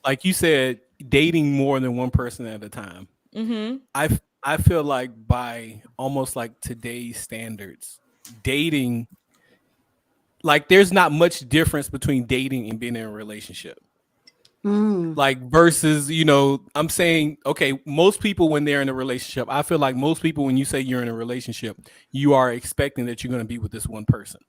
like you said, dating more than one person at a time. Mm-hmm. I feel like by almost like today's standards, dating, like there's not much difference between dating and being in a relationship. mm, Like versus, I'm saying, okay, most people when they're in a relationship, I feel like most people when you say you're in a relationship, you are expecting that you're going to be with this one person.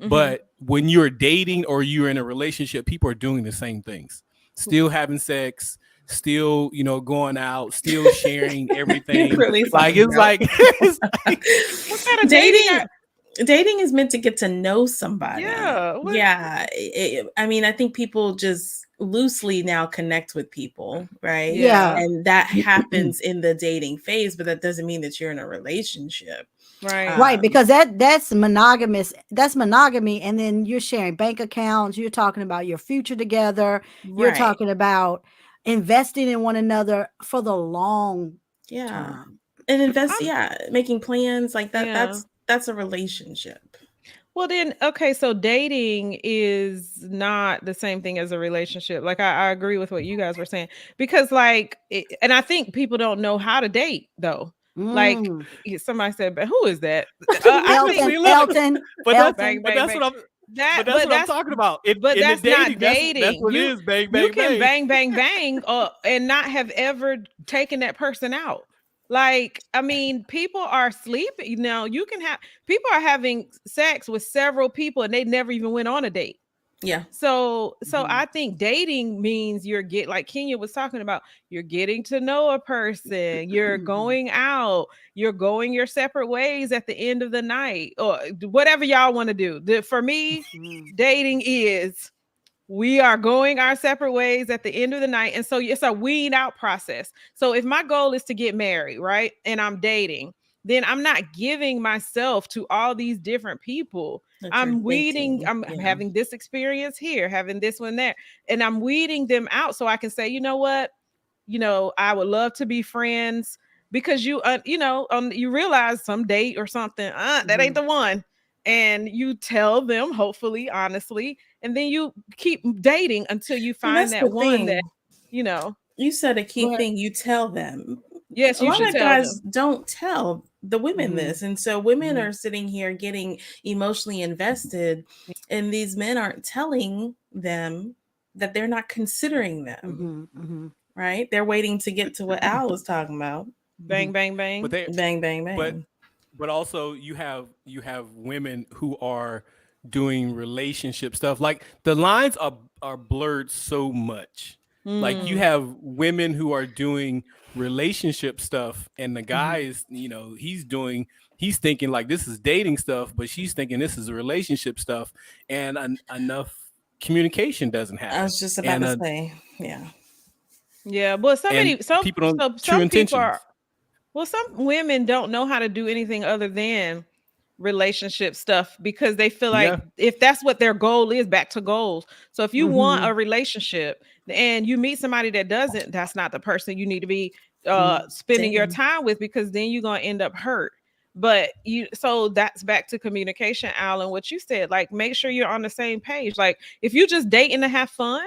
Mm-hmm. But when you're dating or you're in a relationship, people are doing the same things. Still having sex, still, going out, still sharing everything. Kimberly's Like talking it's about like it's like What kind of dating dating. Dating is meant to get to know somebody. Yeah. Yeah. I mean, I think people just loosely now connect with people, right? Yeah. Yeah. And that happens in the dating phase, but that doesn't mean that you're in a relationship. Right. Right, Um, because that's monogamous. That's monogamy, and then you're sharing bank accounts. You're talking about your future together. You're right. talking about investing in one another for the long Yeah. term. And invest, I'm yeah, making plans like that. yeah. That's a relationship. Well, then, okay, so dating is not the same thing as a relationship. Like, I agree with what you guys were saying because, like, and I think people don't know how to date though. Like, Mm. somebody said, "But who is that?" I think Elton, See, look, Elton, but that's bang, Elton. but bang, that's bang. what I'm. That, But that's what I'm talking about. but In the that's not dating, that's dating. what it is. Bang, You bang, can bang. bang, bang, bang, and not have ever taken that person out. Like, I mean, people are sleeping. You know, you can have people are having sex with several people and they never even went on a date. Yeah. So Mhm. I think dating means like Kenya was talking about, you're getting to know a person, you're Mhm. going out, you're going your separate ways at the end of the night, or whatever y'all want to do. For me, Mhm. dating is we are going our separate ways at the end of the night. And so it's a weed out process. So if my goal is to get married, right, and I'm dating, then I'm not giving myself to all these different people. That you're I'm weeding, dating. I'm Yeah. having this experience here, having this one there, and I'm weeding them out so I can say, you know what, I would love to be friends, because you realize some date or something, that ain't Mhm. the one. And you tell them, hopefully, honestly, and then you keep dating until you And find that's that the one that, thing. you know, You said a key But thing. You tell them. yes, A you lot should of tell guys them. don't tell the women mhm. this. And so women Mhm. are sitting here getting emotionally invested, and these men aren't telling them that they're not considering them, Mhm. Mhm. right? They're waiting to get to what Al was talking about. Bang, Mhm. bang, But bang. they, Bang, bang, but bang. but also you have women who are doing relationship stuff. Like the lines are blurred so much. Like you Mm, have women who are doing relationship stuff, and the guy Mhm. is, he's thinking like this is dating stuff, but she's thinking this is relationship stuff, and enough communication doesn't I happen, was just about and to say, yeah. yeah, but and people don't true some people are. intentions. Well, some women don't know how to do anything other than relationship stuff because they feel like Yeah. if that's what their goal is, back to goals. So if you want a Mhm. relationship and you meet somebody that doesn't, that's not the person you need to be Mhm. spending your Dating. time with, because then you're going to end up hurt. But so that's back to communication, Alan, what you said, like make sure you're on the same page. Like if you just dating to have fun,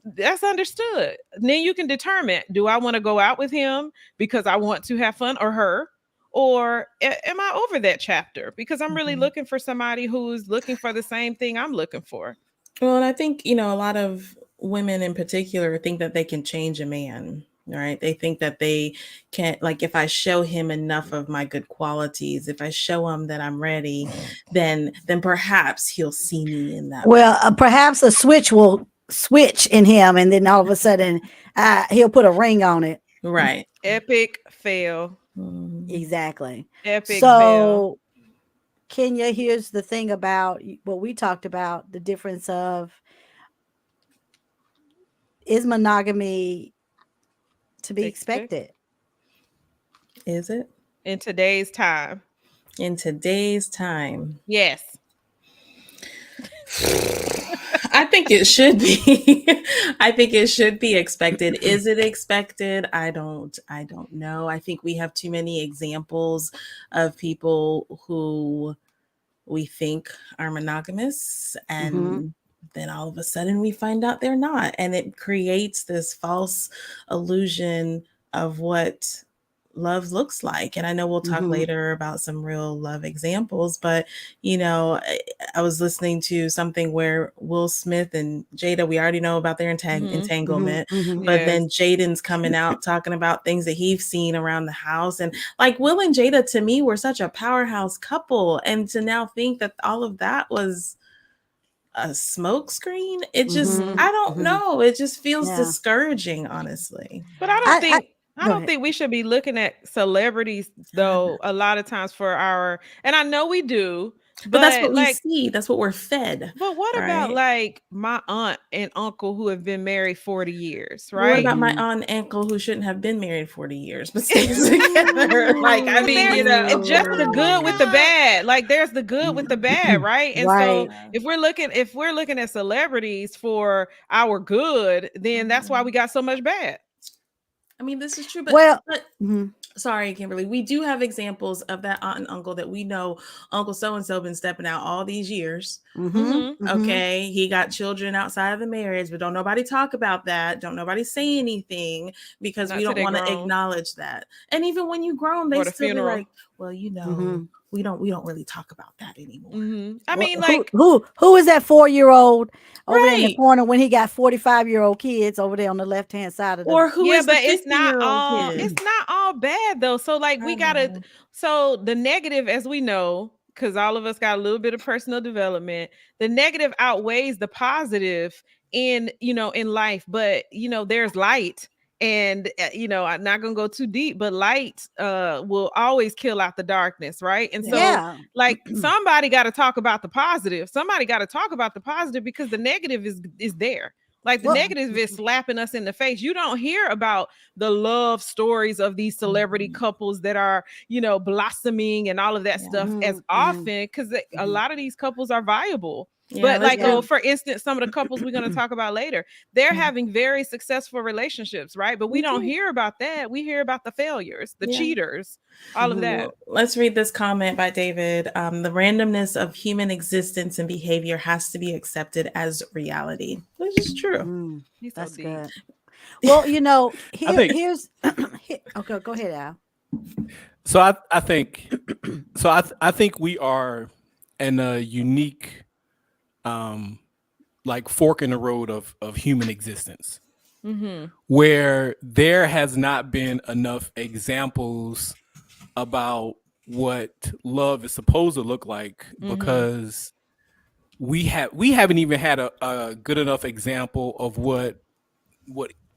that's understood. Then you can determine, do I want to go out with him because I want to have fun, or her, or am I over that chapter because I'm really Mhm. looking for somebody who's looking for the same thing I'm looking for. Well, and I think, a lot of women in particular think that they can change a man, right? They think that they can, like, if I show him enough of my good qualities, if I show him that I'm ready, then perhaps he'll see me in that way. Well, perhaps a switch will switch in him, and then all of a sudden, he'll put a ring on it. Right. Epic fail. Mhm. Exactly. Epic fail. So, Kenya, here's the thing about what we talked about: the difference of, is monogamy to be Expect expected? Is it? in today's time. In today's time. Yes. I think it should be. I think it should be expected. Is it expected? I don't know. I think we have too many examples of people who we think are monogamous, Mhm. and then all of a sudden we find out they're not, and it creates this false illusion of what love looks like. And I know we'll talk Mhm. later about some real love examples, but I was listening to something where Will Smith and Jada, we already know about their Hmm. Mhm. entanglement, Mhm. but Yes. then Jaden's coming out talking about things that he's seen around the house. And like Will and Jada to me were such a powerhouse couple. And to now think that all of that was a smoke screen, it just, Mhm. Hmm. I don't Mhm. know. It just feels Yeah. discouraging, honestly. But I don't I think. I Go don't ahead. think we should be looking at celebrities though a lot of times for our, and I know we do, But that's but what we like, see. That's what we're fed, but what about right? like my aunt and uncle who have been married 40 years, But what right? about my Mhm. aunt and uncle who shouldn't have been married 40 years but stays together? Like, I But mean, there's you know. just the Oh my good with the Ooh. God. bad. Like there's the good with the bad, right? And so Right. Yeah. if we're looking at celebrities for our good, then that's why we Mhm. got so much bad. I mean, this is true, Well, but mhm, sorry, Kimberly. We do have examples of that aunt and uncle that we know. Uncle so and so been stepping out all these years. mhm, Mhm. mhm. Okay, he got children outside of the marriage, but don't nobody talk about that. Don't nobody say anything because we Not till don't they want to grown acknowledge that. And even when you grown, they or the still be funeral. like, "Well, you know, Mhm. we don't really talk about that anymore." I Well, mean, who like, who who is that 4-year-old over there in the Right. corner when he got 45-year-old kids over there on the left-hand side of the Or who yeah, is the but 50-year-old kid? it's not all bad though. So like we I gotta, know. so the negative, as we know, because all of us got a little bit of personal development, the negative outweighs the positive in, in life. But there's light. And I'm not gonna go too deep, but light will always kill out the darkness, right? And Yeah. so Yeah. like somebody got to talk about the positive. Somebody got to talk about the positive because the negative is there. Like the Well, Yeah. negative is slapping us in the face. You don't hear about the love stories of these celebrity Mhm. couples that are, blossoming and all of that Yeah. stuff as mhm, mhm, often because a mhm. lot of these couples are viable. Yeah, But let's like, Yeah. oh, read. for instance, some of the couples we're going to talk about later, they're Yeah. having very successful relationships, right? But we Me don't too. hear about that. We hear about the failures, the Yeah. cheaters, all of Mhm. that. Well, let's read this comment by David. The randomness of human existence and behavior has to be accepted as reality, which is true. Mm, He's so that's deep. good. Well, I think here's okay, go ahead, Al. so. I think so. I think we are in a unique, um, like fork in the road of human existence, Mm-hmm. where there has not been enough examples about what love is supposed to look like Mm-hmm. because we haven't even had a good enough example of what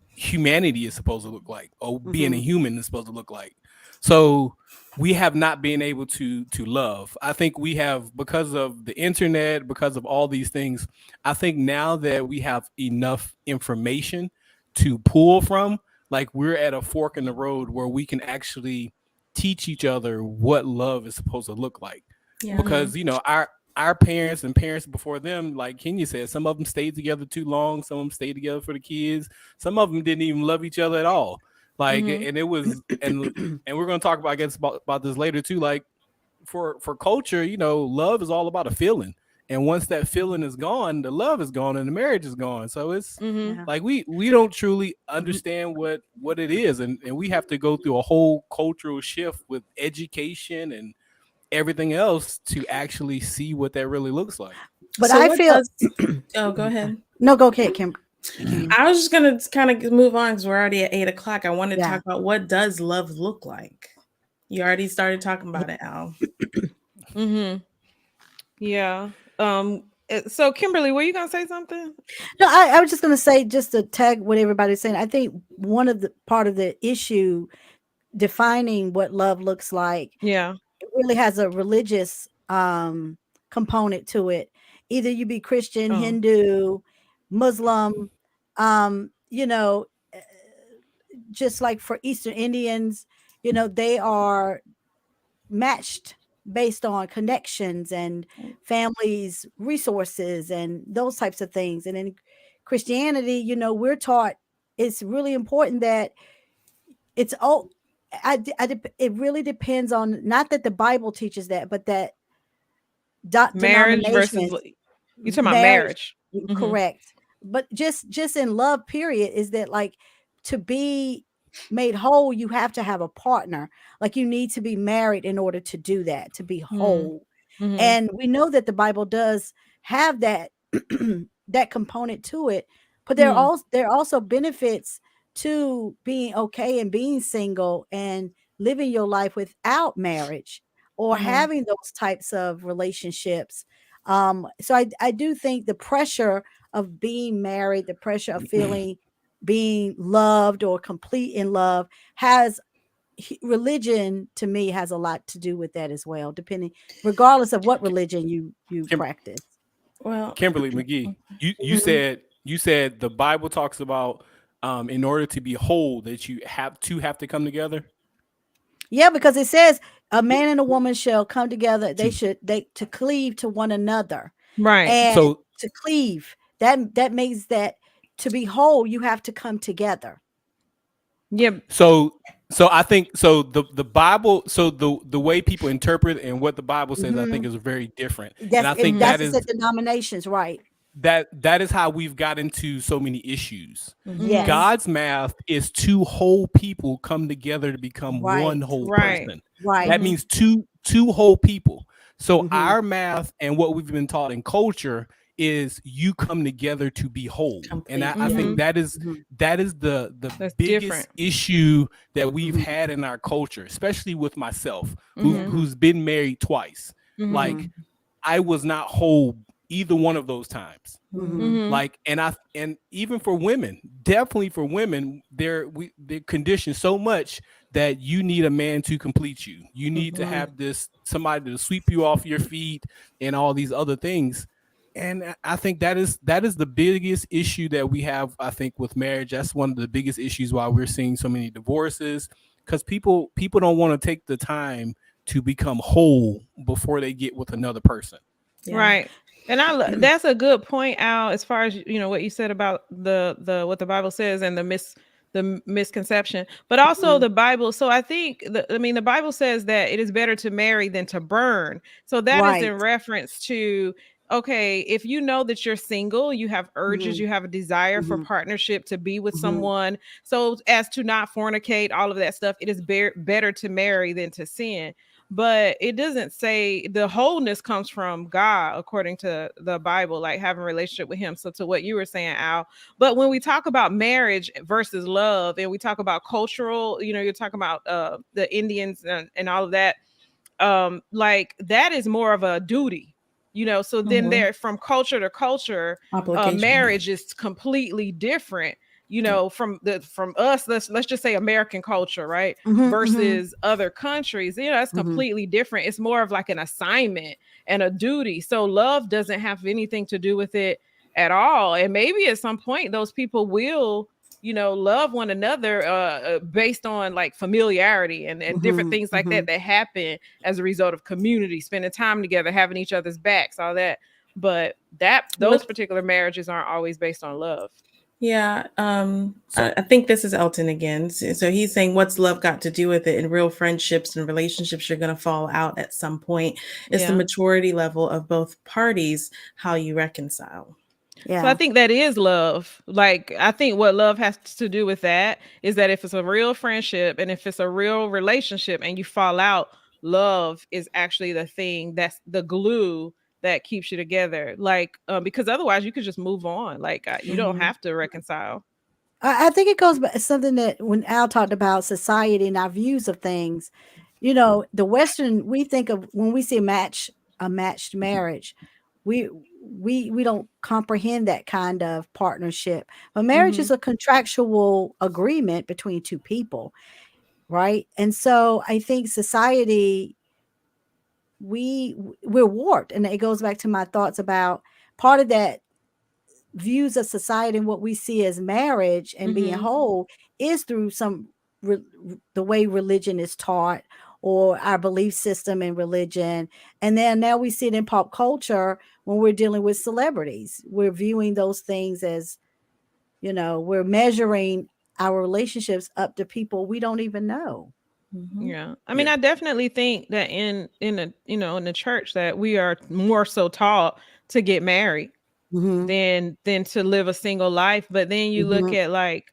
humanity is supposed to look like or being a Mhm. human is supposed to look like. So we have not been able to love. I think we have, because of the internet, because of all these things. I think now that we have enough information to pull from, like we're at a fork in the road where we can actually teach each other what love is supposed to look like. Yeah. Mm-hmm. Because our parents and parents before them, like Kenya said, some of them stayed together too long, some of them stayed together for the kids, some of them didn't even love each other at all. Like, Mm-hmm. and it was, and we're gonna talk about, I guess, about this later too. Like for culture, love is all about a feeling. And once that feeling is gone, the love is gone and the marriage is gone. So it's Mm-hmm. Yeah. like we don't truly understand what it is. And we have to go through a whole cultural shift with education and everything else to actually see what that really looks like. But So I what feel does? Oh, go ahead. no, go ahead, Kenya. I was just gonna kind of move on because we're already at 8 o'clock. I wanted to Yeah. talk about what does love look like. You already started talking about it, Al. Mm-hmm. Yeah. So Kimberly, were you gonna say something? No, I was just gonna say, just to tag what everybody's saying. I think one of the part of the issue defining what love looks like, Yeah. it really has a religious component to it. Either you be Christian, Oh. Hindu, Muslim, um, you know, eh, just like for Eastern Indians, they are matched based on connections and families, resources, and those types of things. And in Christianity, we're taught it's really important that it's oh, it really depends on, not that the Bible teaches that, but that Marriage versus denominations, you talking about marriage, marriage. Mm-hmm. correct. But just in love, period, is that like, to be made whole, you have to have a partner. Like, you need to be married in order to do that, to be whole. Mm-hmm. And we know that the Bible does have that that component to it, but Mm-hmm. there are also benefits to being okay and being single and living your life without marriage or Mm-hmm. having those types of relationships. So I do think the pressure of being married, the pressure of feeling being loved or complete in love has religion to me has a lot to do with that as well, depending regardless of what religion you Kim- practice. Well, Kimberly McGee, you Mhm. said the Bible talks about in order to be whole that you have to come together Yeah, because it says a man and a woman shall come together. They to should they to cleave to one another. Right. And so to cleave, that means that to be whole, you have to come together. Yeah. so so I think so the Bible, so the way people interpret and what the Bible says, I think Mhm. is very different, and That's I it. think Mhm. That's the denominations, right? that is how we've got into so many issues. Mhm. Yes. God's math is two whole people come together to become Right. one whole Right. person. Right. That Mhm. means two whole people. So Mhm. our math and what we've been taught in culture is you come together to be whole. And complete. I Yeah. think Mhm. Mhm. that is the That's different. biggest issue that we've Mhm. had in our culture, especially with myself, Mhm. Mhm. who's been married twice. Mhm. Like Mhm. I was not whole either one of those times. Mhm. Mhm. Mhm. Like and even for women, definitely for women, they're conditioned so much that you need a man to complete you. You need to Mhm. have this somebody to sweep you off your feet and all these other things. And I think that is the biggest issue that we have, I think, with marriage. That's one of the biggest issues why we're seeing so many divorces, because people don't want to take the time to become whole before they get with another person. Yeah. Right. And that's a good point out as far as what you said about the what the Bible says and the misconception, but also Mhm. the Bible. So I think the Bible says that it is better to marry than to burn. So that is Right. in reference to, okay, if you know that you're single, you have urges, Mhm. you have a desire for Mhm. partnership to be with Mhm. someone, so as to not fornicate, all of that stuff, it is better to marry than to sin. But it doesn't say the wholeness comes from God according to the Bible, like having a relationship with him. So to what you were saying, Al, but when we talk about marriage versus love and we talk about cultural, you're talking about the Indians and all of that, like that is more of a duty, so then Mhm. there from culture to culture, Obligation. marriage is completely different, Yeah. from us, let's just say American culture, right, Mhm. Mhm. versus other countries. That's Mhm. completely different. It's more of like an assignment and a duty. So love doesn't have anything to do with it at all. And maybe at some point those people will love one another based on like familiarity and different Mhm. things like that Mhm. that happen as a result of community, spending time together, having each other's backs, all that. But those What? particular marriages aren't always based on love. Yeah. So I think this is Elton again. So he's saying, what's love got to do with it? In real friendships and relationships, you're going to fall out at some point. It's the Yeah. maturity level of both parties, how you reconcile. So I Yeah. think that is love. Like I think what love has to do with that is that if it's a real friendship and if it's a real relationship and you fall out, love is actually the thing that's the glue that keeps you together. Like because otherwise you could just move on. Like you don't Mhm. have to reconcile. I think it goes back something that when Al talked about society and our views of things, the Western we think of when we see a matched marriage, we we don't comprehend that kind of partnership. But marriage Mhm. is a contractual agreement between two people, right? And so I think society we're warped, and it goes back to my thoughts about part of that views of society and what we see as marriage and being Mhm. whole is through the way religion is taught or our belief system in religion. And then now we see it in pop culture when we're dealing with celebrities, we're viewing those things as, we're measuring our relationships up to people we don't even know. Mhm. Yeah. I mean, yeah, I definitely think that in the in the church that we are more so taught to get married Hmm. than to live a single life. But then you look Hmm. at like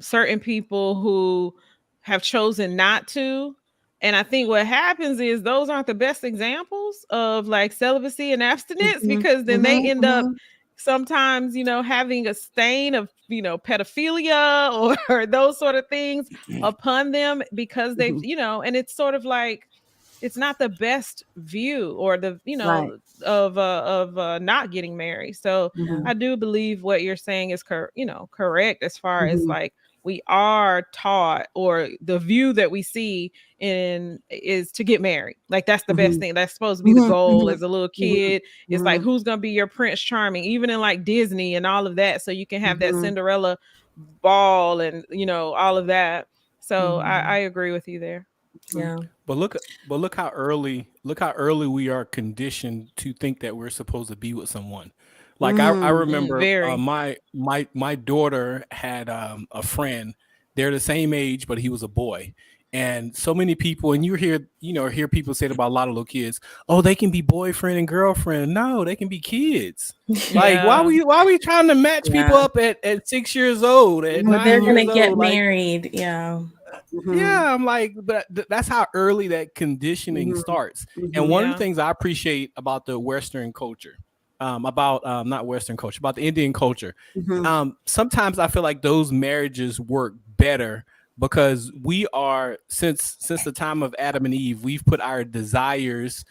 certain people who have chosen not to. And I think what happens is those aren't the best examples of like celibacy and abstinence, Hmm. because then they Hmm. end up Hmm. sometimes, having a stain of, pedophilia or those sort of things upon them because they've, Hmm. and it's sort of like it's not the best view, or the, Right. of not getting married. So Mhm. I do believe what you're saying is correct, as far as Mhm. like we are taught, or the view that we see in is to get married. Like that's the best Mhm. thing. That's supposed to be the Mhm. goal Mhm. as a little Mhm. kid. It's like Mhm. who's gonna be your Prince Charming, even in like Disney and all of that. So you can have that Mhm. Cinderella ball and all of that. So I Mhm. agree with you there. Mhm. Yeah. But look how early we are conditioned to think that we're supposed to be with someone. Like I Mm. remember Very. my daughter had a friend. They're the same age, but he was a boy. And so many people, and hear people say it about a lot of little kids. Oh, they can be boyfriend and girlfriend. No, they can be kids. Like Yeah. why we trying to match people Yeah. up at 6 years old, at But they're nine Mhm. gonna years get old? Like married. Yeah. Mhm. yeah, I'm like, but that's how early that conditioning Mhm. starts. And Mhm. one of the Yeah. things I appreciate about the Western culture, about not Western culture, about the Indian culture, Mhm. sometimes I feel like those marriages work better because we are since the time of Adam and Eve, we've put our desires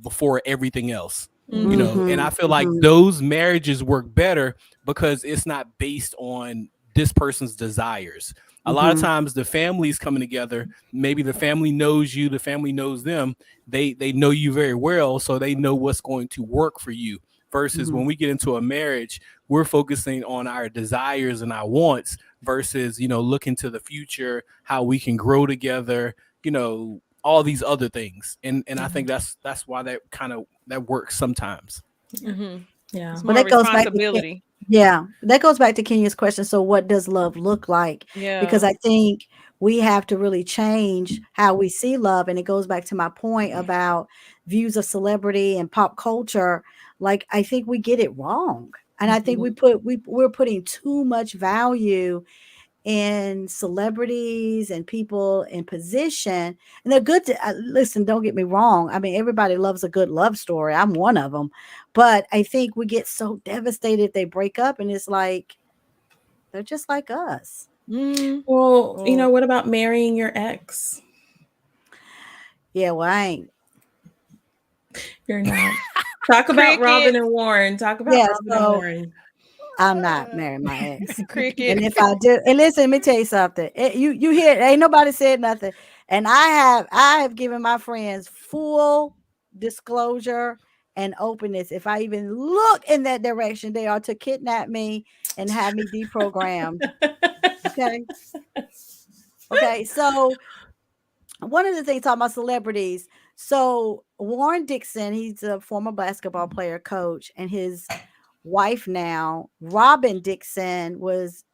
before everything else. Mhm. And I Mhm. feel like Mhm. those marriages work better because it's not based on this person's desires. A lot of Mhm. times the families coming together, maybe the family knows you, the family knows them, they know you very well, so they know what's going to work for you. Versus Mhm. when we get into a marriage, we're focusing on our desires and our wants versus looking to the future, how we can grow together, all these other things. And I Yeah. think that's why that works sometimes. Yeah. Mhm. It's Yeah. Well, more that goes back to responsibility. yeah, that goes back to Kenya's question. So, what does love look like? Because Yeah. I think we have to really change how we see love, and it goes back to my point about views of celebrity and pop culture. Like, I think we get it wrong, and I think Mhm. we're putting too much value in celebrities and people in position, and they're good to listen, don't get me wrong, I mean everybody loves a good love story, I'm one of them, but I think we get so devastated if they break up, and it's like they're just like us. Mm. Well, Well, what about marrying your ex? Yeah, well I ain't. You're not. Talk about Robin crickets. and Warren. Talk about Yeah, Robin and so Warren. I'm not marrying my ex. And if Crickets. I do, and listen, let me tell you something. You hear, ain't nobody said nothing. And I have given my friends full disclosure and openness. If I even look in that direction, they are to kidnap me and have me deprogrammed. Okay. Okay. So one of the things talking about celebrities. So Warren Dixon, he's a former basketball player, coach, and his wife now, Robin Dixon,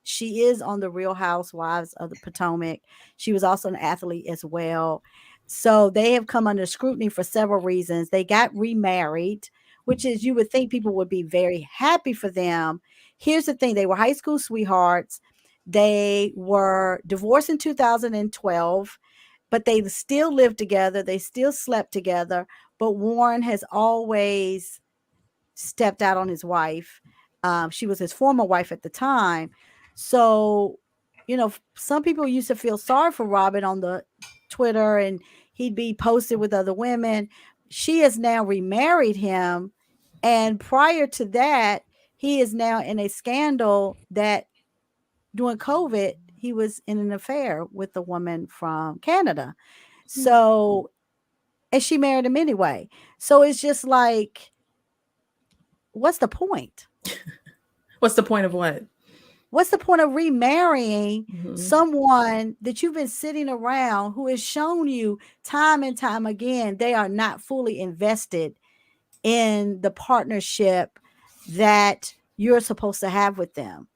she is on the Real Housewives of the Potomac. She was also an athlete as well. So they have come under scrutiny for several reasons. They got remarried, which is you would think people would be very happy for them. Here's the thing, they were high school sweethearts. They were divorced in 2012, but they still lived together. They still slept together. But Warren has always stepped out on his wife. She was his former wife at the time. So, some people used to feel sorry for Robin on the Twitter, and he'd be posted with other women. She has now remarried him. And prior to that, he is now in a scandal that during COVID, he was in an affair with a woman from Canada. So, and she married him anyway. So it's just like, what's the point? What's the point of what? What's the point of remarrying Mhm. someone that you've been sitting around who has shown you time and time again they are not fully invested in the partnership that you're supposed to have with them?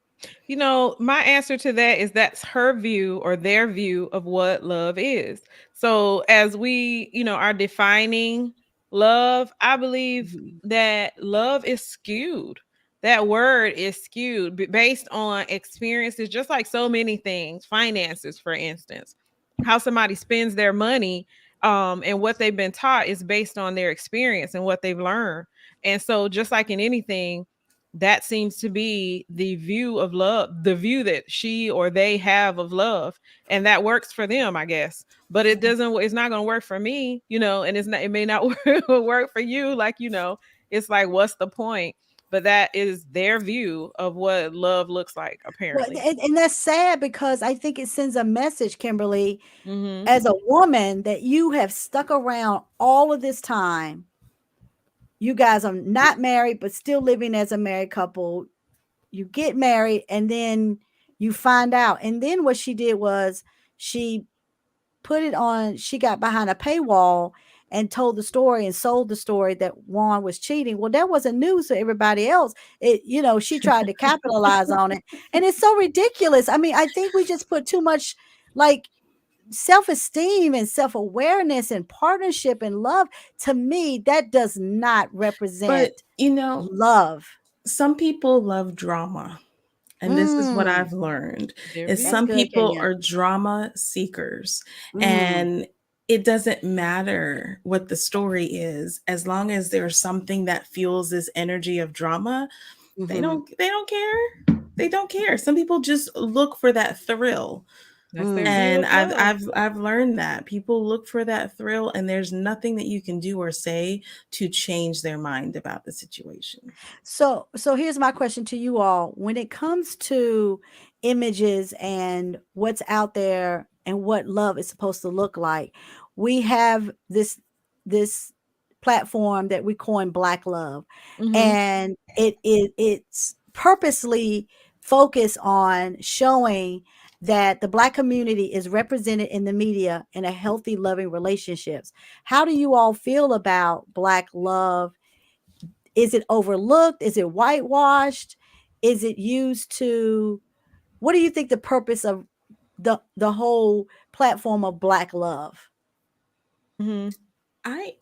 My answer to that is that's her view or their view of what love is. So, as we, are defining love, I believe Mhm. that love is skewed. That word is skewed based on experiences, just like so many things, finances, for instance. How somebody spends their money, and what they've been taught is based on their experience and what they've learned. And so, just like in anything, that seems to be the view of love, the view that she or they have of love, and that works for them, I guess. But it doesn't. It's not going to work for me, and it's not. It may not work for you. Like, it's like, what's the point? But that is their view of what love looks like, Well, apparently. and that's sad because I think it sends a message, Kimberly, Mm-hmm. as a woman that you have stuck around all of this time. You guys are not married, but still living as a married couple. You get married and then you find out. And then what she did was she she got behind a paywall and told the story and sold the story that Juan was cheating. Well, that wasn't news to everybody else. She tried to capitalize on it. And it's so ridiculous. I mean, I think we just put too much like self-esteem and self-awareness and partnership and love. To me, that does not represent But you know, love. some people love drama. And this is what Mm, I've learned Their is that's view. some good, people Kenya. are drama seekers, Mm, and it doesn't matter what the story is as long as there's something that fuels this energy of drama. They mhm, don't care. They don't care. Some people just look for that thrill. That's their mm. view And of love. I've learned that people look for that thrill, and there's nothing that you can do or say to change their mind about the situation. So here's my question to you all. When it comes to images and what's out there and what love is supposed to look like, we have this platform that we coin Black Love, Mm-hmm. and it's purposely focused on showing that the Black community is represented in the media in a healthy, loving relationships. How do you all feel about Black Love? Is it overlooked? Is it whitewashed? Is it used to what do you think the purpose of the whole platform of Black Love? Mm-hmm. I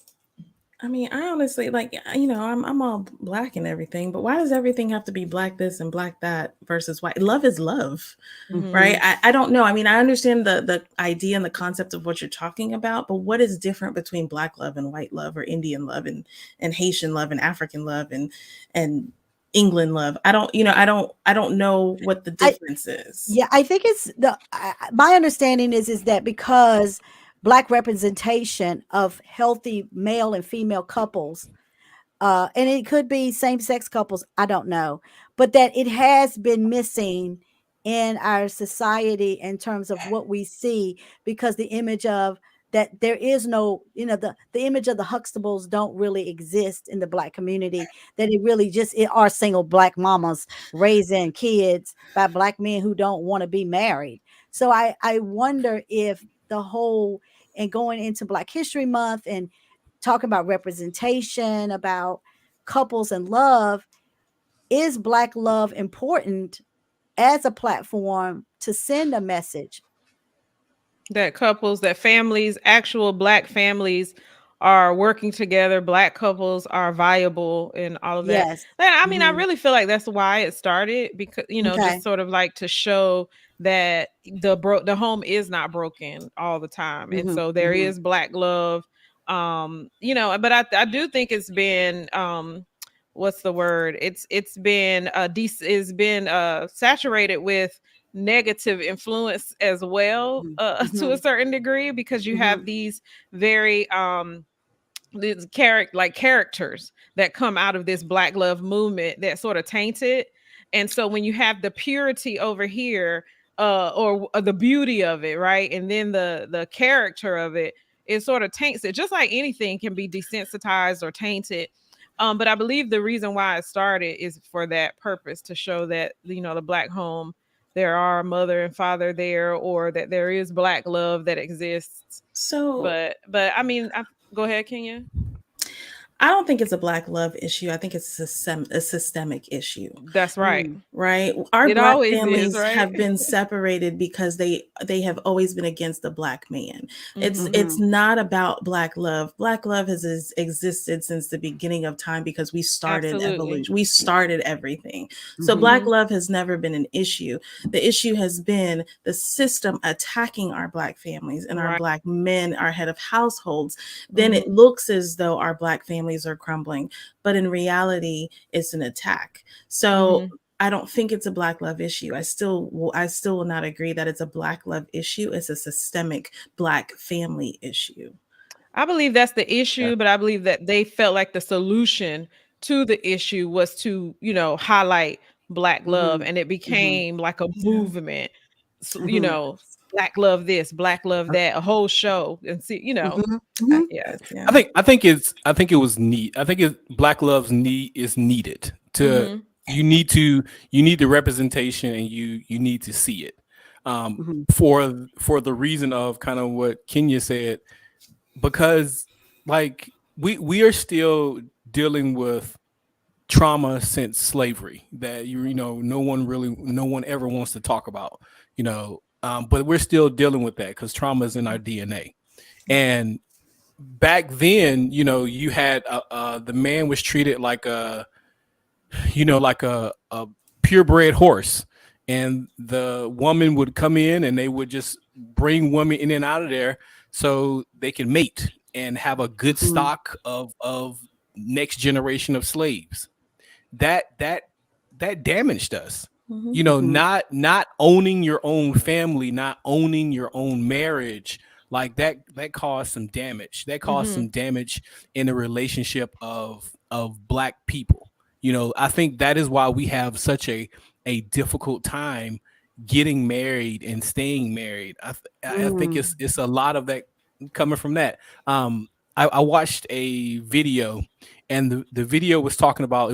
I mean, I honestly like, I'm all black and everything, but why does everything have to be black this and black that versus white? Love is love, Mm-hmm. right? Mhm. I don't know. I mean, I understand the idea and the concept of what you're talking about, but what is different between black love and white love or Indian love and Haitian love and African love and England love? I don't know what the I difference is. Yeah, I think it's my understanding is that because Black representation of healthy male and female couples, and it could be same-sex couples, I don't know, but that it has been missing in our society in terms of what we see, because the image of that there is no, the image of the Huxtables don't really exist in the Black community, that it really just it are single Black mamas raising kids by Black men who don't want to be married. So I wonder if the whole and going into Black History Month and talking about representation, about couples and love, is Black love important as a platform to send a message? That couples, that families, actual Black families are working together. Black couples are viable and all of that. Yes. And I mean, I Mhm. really feel like that's why it started, because, just Okay. sort of like to show that the home is not broken all the time. And Mhm. so there Mhm. is Black love. But I do think it's been what's the word? It's been it's been saturated with negative influence as well, Mhm. to a Mhm. certain degree, because you have Mhm. these very these characters that come out of this Black love movement that sort of taint it. And so when you have the purity over here, or the beauty of it, right, and then the character of it, it sort of taints it, just like anything can be desensitized or tainted. But I believe the reason why it started is for that purpose, to show that, the Black home, there are mother and father there, or that there is Black love that exists. So But I mean, go ahead, Kenya. I don't think it's a black love issue. I think it's a systemic issue. That's right. Mm. Right, our It black always is, families right? have been separated because they have always been against the black man. Mm-hmm. It's Mhm. not about black love. Black love has existed since the beginning of time because we started Absolutely. evolution, we started everything. So Mhm. black Mm-hmm. love has never been an issue. The issue has been the system attacking our black families and our Right. black men, our head of households. Then Mm-hmm. it looks as though our black families families are crumbling, but in reality, it's an attack. So Mhm. I don't think it's a Black love issue. I still will not agree that it's a Black love issue. It's a systemic Black family issue. I believe that's the Yeah. issue, but I believe that they felt like the solution to the issue was to, highlight Black love, Mhm. and it Mhm. became like a Yeah. movement. So, Mhm. Black love this, Black love that, a whole show, and see, Mhm. I, Mhm. yeah. Yes. Yeah. I think it was neat. I think Black Love's need is needed to Mhm. you need to you need the representation, and you need to see it. Mhm. For the reason of kind of what Kenya said, because like we are still dealing with trauma since slavery that no one ever wants to talk about, but we're still dealing with that because trauma is in our DNA. And back then, you had the man was treated like a purebred horse, and the woman would come in and they would just bring women in and out of there so they can mate and have a good Mhm. stock of next generation of slaves. That damaged us. Hmm. Mhm. Not owning your own family, not owning your own marriage, like that caused some damage. That caused some Mhm. damage in the relationship of Black people. I think that is why we have such a difficult time getting married and staying married. I think Mm. it's a lot of that coming from that. I watched a video, and the video was talking about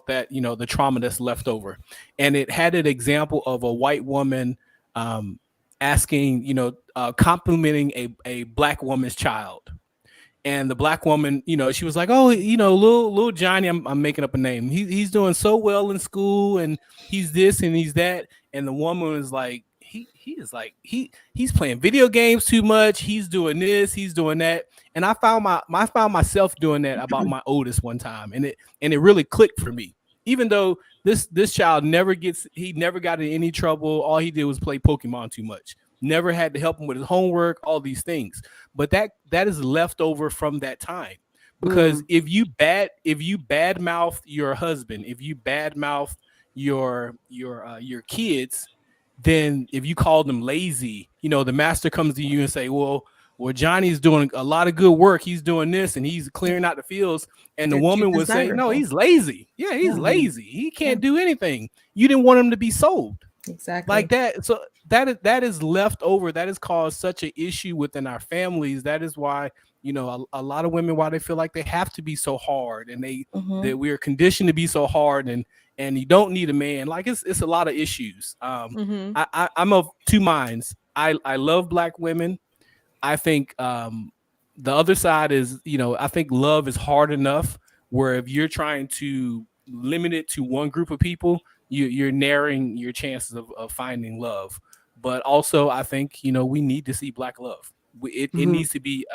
that, the trauma that's left over, and it had an example of a white woman asking, complimenting a Black woman's child. And the Black woman, she was like, "Oh, little Johnny, I'm making up a name. He's doing so well in school, and he's this and he's that." And the woman was like, "He is like he's playing video games too much. He's doing this, he's doing that." And I found myself doing that about my oldest one time, and it really clicked for me. Even though this child he never got in any trouble. All he did was play Pokemon too much. Never had to help him with his homework, all these things, but that is left over from that time. Because Mm. if you badmouth your husband, if you badmouth your kids, then if you call them lazy, the master comes to you and say, well, Johnny's doing a lot of good work. He's doing this and he's clearing out the fields. And the They're too woman would say, no, desirable. he's lazy. Yeah, he's Yeah. Mhm. lazy. He Yeah. can't do anything. You didn't want him to be sold like Exactly. that. So that is left over. That has caused such an issue within our families. That is why, a lot of women, why they feel like they have to be so hard, and Hmm. that we are conditioned to be so hard, and you don't need a man. Like it's a lot of issues. Mhm. I'm of two minds. I love Black women. I think the other side is, I think love is hard enough where if you're trying to limit it to one group of people, you're narrowing your chances of finding love. But also, I think, we need to see Black love. It Mhm. needs to be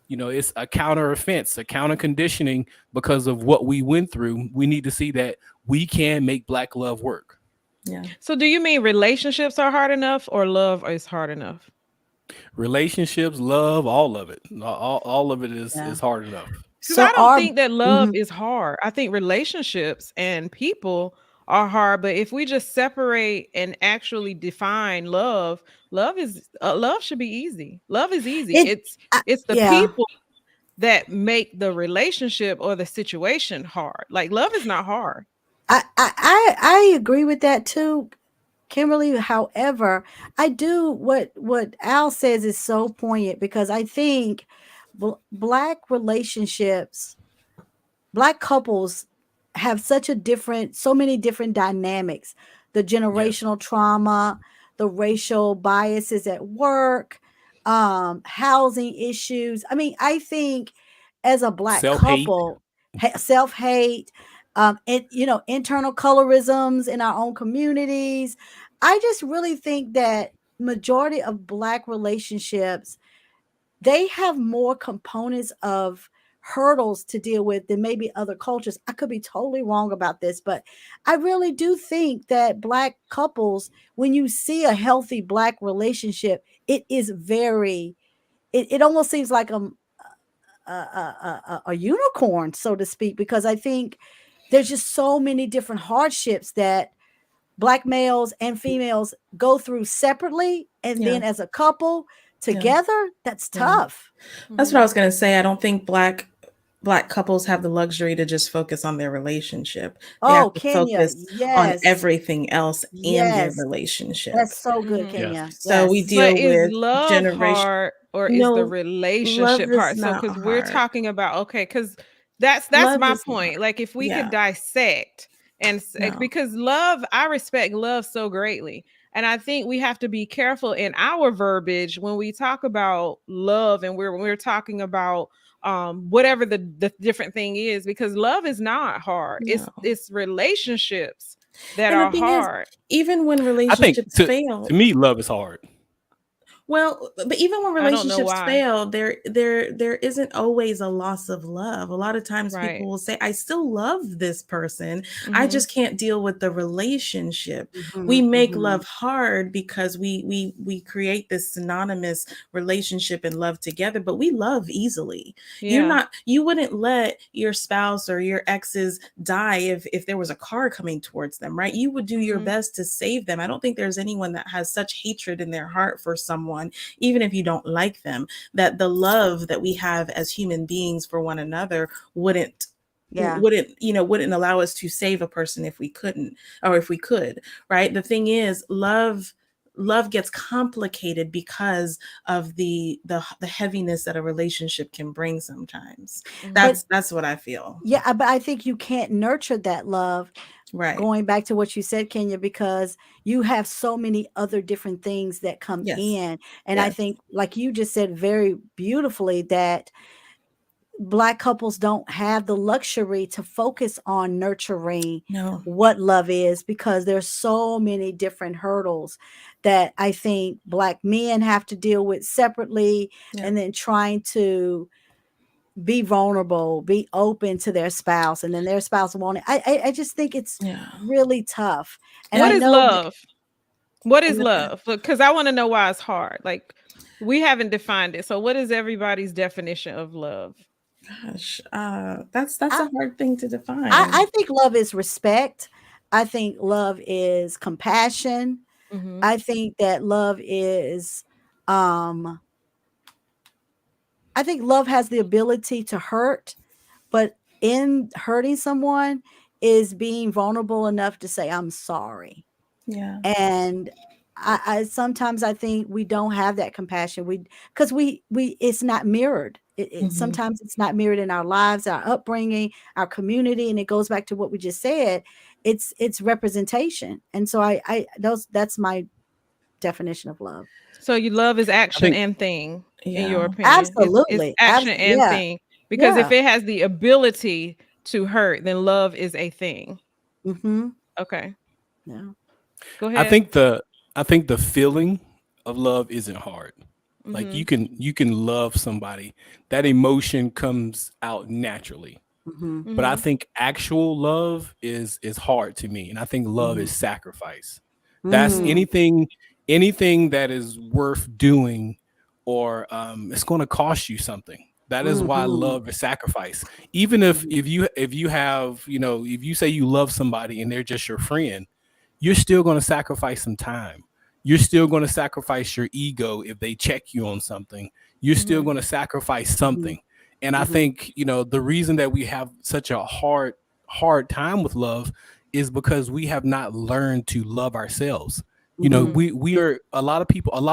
it's a counter offense, a counter conditioning because of what we went through. We need to see that we can make Black love work. Yeah. So do you mean relationships are hard enough or love is hard enough? Relationships, love, all of it, all of it is Yeah. is hard enough. Because I So don't our think that love Mhm. is hard. I think relationships and people are hard. But if we just separate and actually define love, love should be easy. Love is easy. It I, It's the yeah. people that make the relationship or the situation hard. Like love is not hard. I agree with that too, Kimberly. However, I do what Al says is so poignant because I think Black relationships, Black couples have so many different dynamics. The Yes. generational trauma, the racial biases at work, housing issues. I mean, I think as a Black Self-hate. couple, self-hate, internal colorisms in our own communities. I just really think that majority of Black relationships, they have more components of hurdles to deal with than maybe other cultures. I could be totally wrong about this, but I really do think that Black couples, when you see a healthy Black relationship, it is very, it almost seems like a unicorn, so to speak, because I think there's just so many different hardships that Black males and females go through separately, and Yeah. then as a couple Yeah. together, that's Yeah. tough. That's what I was going to say. I don't think black couples have the luxury to just focus on their relationship. They have Oh, to Kenya, focus on yes, everything else and their yes, relationship. that's so good, Mhm. Yeah. Kenya. So we Yes, But deal is with love generation. hard or is the No, love relationship is hard? So not cuz we're hard. talking about okay, cuz that's Love my is not hard. point. Like if we could Yeah. dissect No. because love, I respect love so greatly. And I think we have to be careful in our verbiage when we talk about love and we're talking about whatever the different thing is because love is not hard. No. It's relationships that And the are thing is, hard. even when I think relationships to fail, me, love is hard. well, but even when I don't know relationships why. fail, there isn't always a loss of love. A lot of times Right. people will say, I still love this person. I Mhm. just can't deal with the relationship. We hmm make hmm love hard because we create this synonymous relationship and love together, but we love easily. Yeah. You wouldn't let your spouse or your exes die if there was a car coming towards them, right? You would do your Mhm. best to save them. I don't think there's anyone that has such hatred in their heart for someone, even if you don't like them, that the love that we have as human beings for one another wouldn't yeah. wouldn't allow us to save a person if we couldn't, or if we could, right? The thing is, love gets complicated because of the heaviness that a relationship can bring sometimes. Mhm. But That's what I feel. yeah, but I think you can't nurture that love, Right. going back to what you said, Kenya, because you have so many other different things that come Yes. in. And I Yes. think, like you just said very beautifully, that Black couples don't have the luxury to focus on nurturing No. what love is, because there's so many different hurdles that I think Black men have to deal with separately, Yeah. and then trying to be vulnerable, be open to their spouse, and then their spouse won't. I just think it's Yeah. really tough. And What I is know that love? What is What- love? Because I want to know why it's hard. Like we haven't defined it. So what is everybody's definition of love? Gosh, that's I, a hard thing to I define. think love is respect. I think love is compassion. Mhm. I think that love is um I think love has the ability to hurt, but in hurting someone is being vulnerable enough to say I'm sorry. Yeah. And I sometimes I think we don't have that compassion. Because we it's not mirrored. Hmm. Sometimes it's not mirrored in our lives, our upbringing, our community, and it goes back to what we just said. It's representation, and so I those that's my definition of love. So you love is I action think and thing, in your Yeah. opinion. It's Absolutely, action and yeah, thing. Because if yeah, it has the ability to hurt, then love is a thing. mm-hmm, Okay. yeah, Go I ahead. think the I think the feeling of love isn't hard. Like Mhm. you can love somebody. That emotion comes out naturally. mm-hmm, But I Mhm. think actual love is hard to me. And I think love mm-hmm, is sacrifice. That's mm, Mhm. anything that is worth doing or it's going to cost you something. That is why mm-hmm, love is sacrifice. Even if you have, if you say you love somebody and they're just your friend, you're still going to sacrifice some time. You're still going to sacrifice your ego if they check you on something. You're still Mhm. going to sacrifice mm-hmm, something. And I mm-hmm, think, the reason that we have such a hard time with love is because we have not learned to love ourselves. mm-hmm, Mhm. We are a lot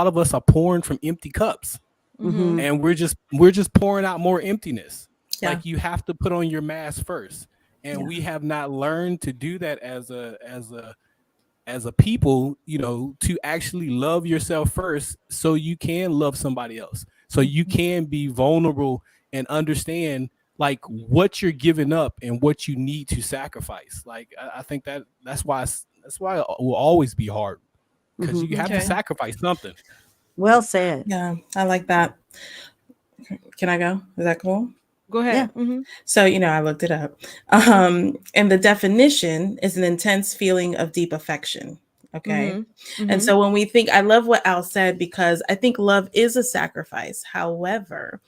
of us are pouring from empty cups, mm-hmm, Mhm. and we're just pouring out more emptiness. Yeah. Like you have to put on your mask first. And Yeah. we have not learned to do that as a people, to actually love yourself first so you can love somebody else. So you Mhm. can be vulnerable and understand like what you're giving up and what you need to sacrifice. Like I think that's why it will always be hard because mm-hmm. you have to Okay. sacrifice something. Well said. Yeah. I like that. Can I go? Is that cool? Go Yeah. ahead. Mhm. So, I looked it up. And the definition is an intense feeling of deep affection. Okay. Mhm. And Mhm. so when we think, I love what Al said because I think love is a sacrifice. However,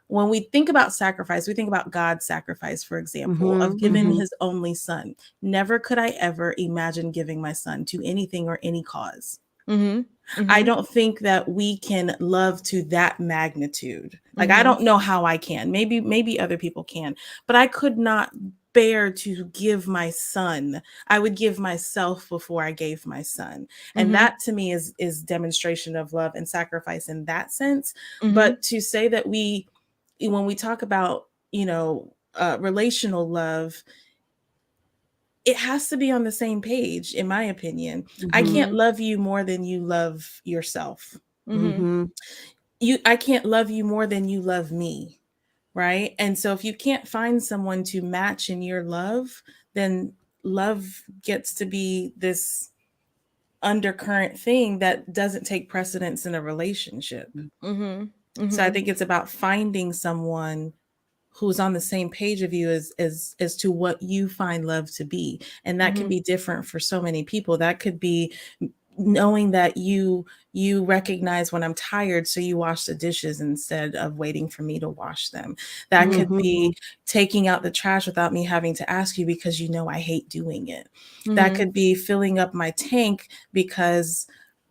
when we think about sacrifice, we think about God's sacrifice, for example, of Mhm. giving Mhm. his only son. Never could I ever imagine giving my son to anything or any cause. Mhm. I Mhm. don't think that we can love to that magnitude. Like, I Mhm. don't know how I can. Maybe other people can, but I could not bear to give my son. I would give myself before I gave my son. And Mhm. that to me is demonstration of love and sacrifice in that sense. Mhm. But to say that when we talk about, relational love, it has to be on the same page, in my opinion. I Mhm. can't Mhm. love you more than you love yourself. Mhm. Mhm. I can't love you more than you love me, right? And so if you can't find someone to match in your love, then love gets to be this undercurrent thing that doesn't take precedence in a relationship. Mhm. So I Mhm. think it's about finding someone who's on the same page of you as to what you find love to be, and that can Mhm. be different for so many people. That could be knowing that you recognize when I'm tired, so you wash the dishes instead of waiting for me to wash them. That could be Mhm. taking out the trash without me having to ask you because you know I hate doing it. That Mhm. could be filling up my tank because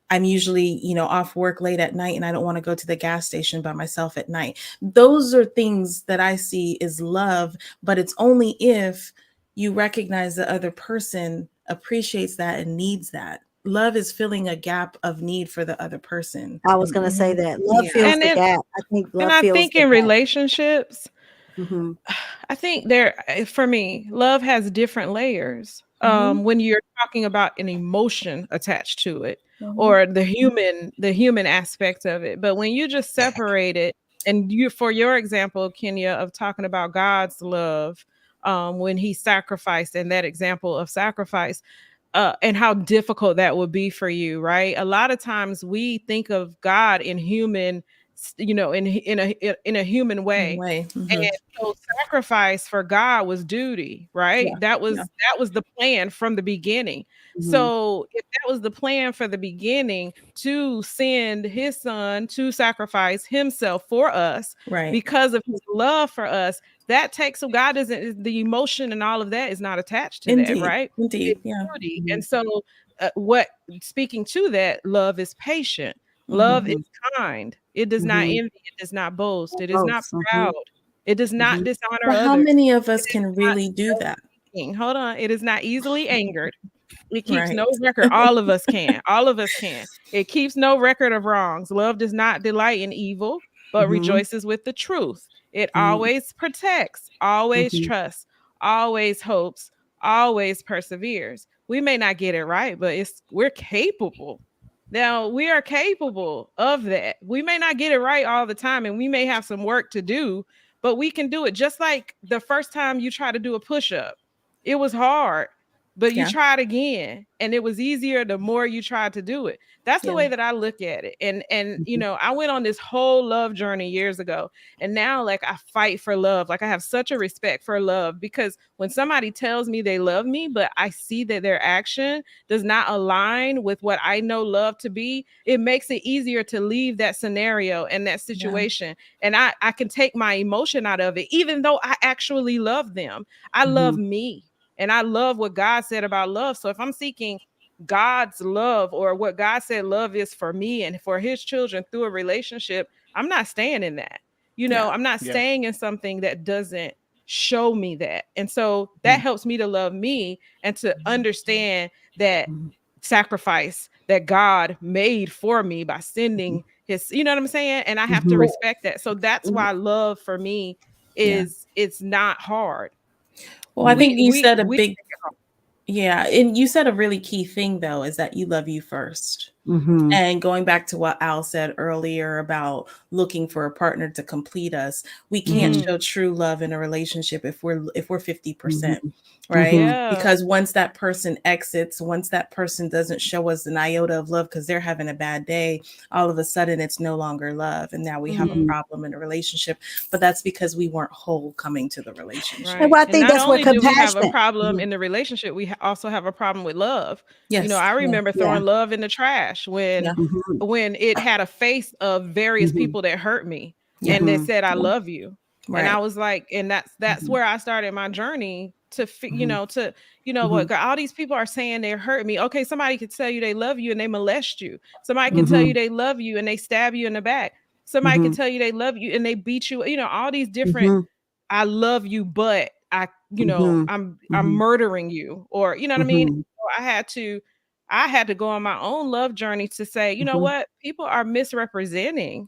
I'm usually, off work late at night and I don't want to go to the gas station by myself at night. Those are things that I see as love, but it's only if you recognize the other person appreciates that and needs that. Love is filling a gap of need for the other person. I was And gonna say Mhm. that love yeah, fills And the then gap. I think and love I fills think the in gap. relationships, Mhm. I think for me, love has different layers. hmm When you're talking about an emotion attached to it hmm or the human aspect of it. But when you just separate it, and for your example, Kenya, of talking about God's love, when he sacrificed, and that example of sacrifice, and how difficult that would be for you, right? A lot of times we think of God in human, in a human way, way. and so sacrifice for God was duty, Yeah, right? That yeah, was that was the plan from the beginning. Mhm. So if that was the plan for the beginning, to send his son to sacrifice himself for us right. because of his love for us, that takes, so God isn't, the emotion and all of that is not attached to that, Indeed, right? indeed. It's Yeah. duty. And Mhm. so what speaking to that, love is patient. Love is Mhm. kind. It does not Mhm. envy. It does not boast. It is not Both. Mhm. proud. It does not Mhm. dishonor But how others. many of It us is can not really do that? self-seeking. Hold on. It is not easily angered. It keeps Right. no record. All of us can. All of us can. It keeps no record of wrongs. Love does not delight in evil, but Mhm. rejoices with the truth. It Mhm. always protects, always Mhm. trusts, always hopes, always perseveres. We may not get it right, but we're capable. Now, we are capable of that. We may not get it right all the time, and we may have some work to do, but we can do it. Just like the first time you try to do a push up, it was hard, but you Yeah. tried again, and it was easier the more you tried to do it. That's the Yeah. way that I look at it. And Mhm. I went on this whole love journey years ago, and now, like, I fight for love. Like, I have such a respect for love, because when somebody tells me they love me, but I see that their action does not align with what I know love to be, it makes it easier to leave that scenario and that Yeah. situation. And I can take my emotion out of it, even though I actually love them. I love Mhm. me, and I love what God said about love. So if I'm seeking God's love, or what God said love is for me and for his children through a relationship, I'm not staying in that. Yeah. I'm not Yeah. staying in something that doesn't show me that. And so that Mhm. helps me to love me and to understand that Mhm. sacrifice that God made for me by sending his, you know what I'm saying? And I have to Mhm. Well, respect that. So that's why love for me yeah. is, it's not hard. Well, I Mhm. think We you we said a we big, yeah, and you said a really key thing though, is that you love you first. Mhm. And going back to what Al said earlier about looking for a partner to complete us, we can't Mhm. Mhm. show true love in a relationship if we're 50%, Mhm. right? Mhm. Yeah. Because once that person exits, once that person doesn't show us an iota of love because they're having a bad day, all of a sudden it's no longer love, and now we have a Mhm. Mhm. problem in a relationship. But that's because we weren't whole coming to the relationship. And Right. well, I And think not that's where only do we have a compassion. problem Mhm. in the relationship, we also have a problem with love. Yes. I Yeah. remember Yeah. throwing love in the trash when Yeah. Mhm. when it had a face of various Mhm. people that hurt me. Yeah. and they Mhm. said I Yeah. love you. And I Right. was like, and that's Mhm. where I started my journey to Mhm. to what Mhm. all these people are saying they hurt me. Okay, somebody could tell you they love you and they molest you. Somebody can tell you Mhm. they love you and they stab you in the back. Somebody can Mhm. tell you they love you and they beat you. All these different Mhm. I love you, but Mhm. I'm Mhm. murdering you, or you know what I mean? Mhm. So I had to go on my own love journey to say, you know Mhm. what? People are misrepresenting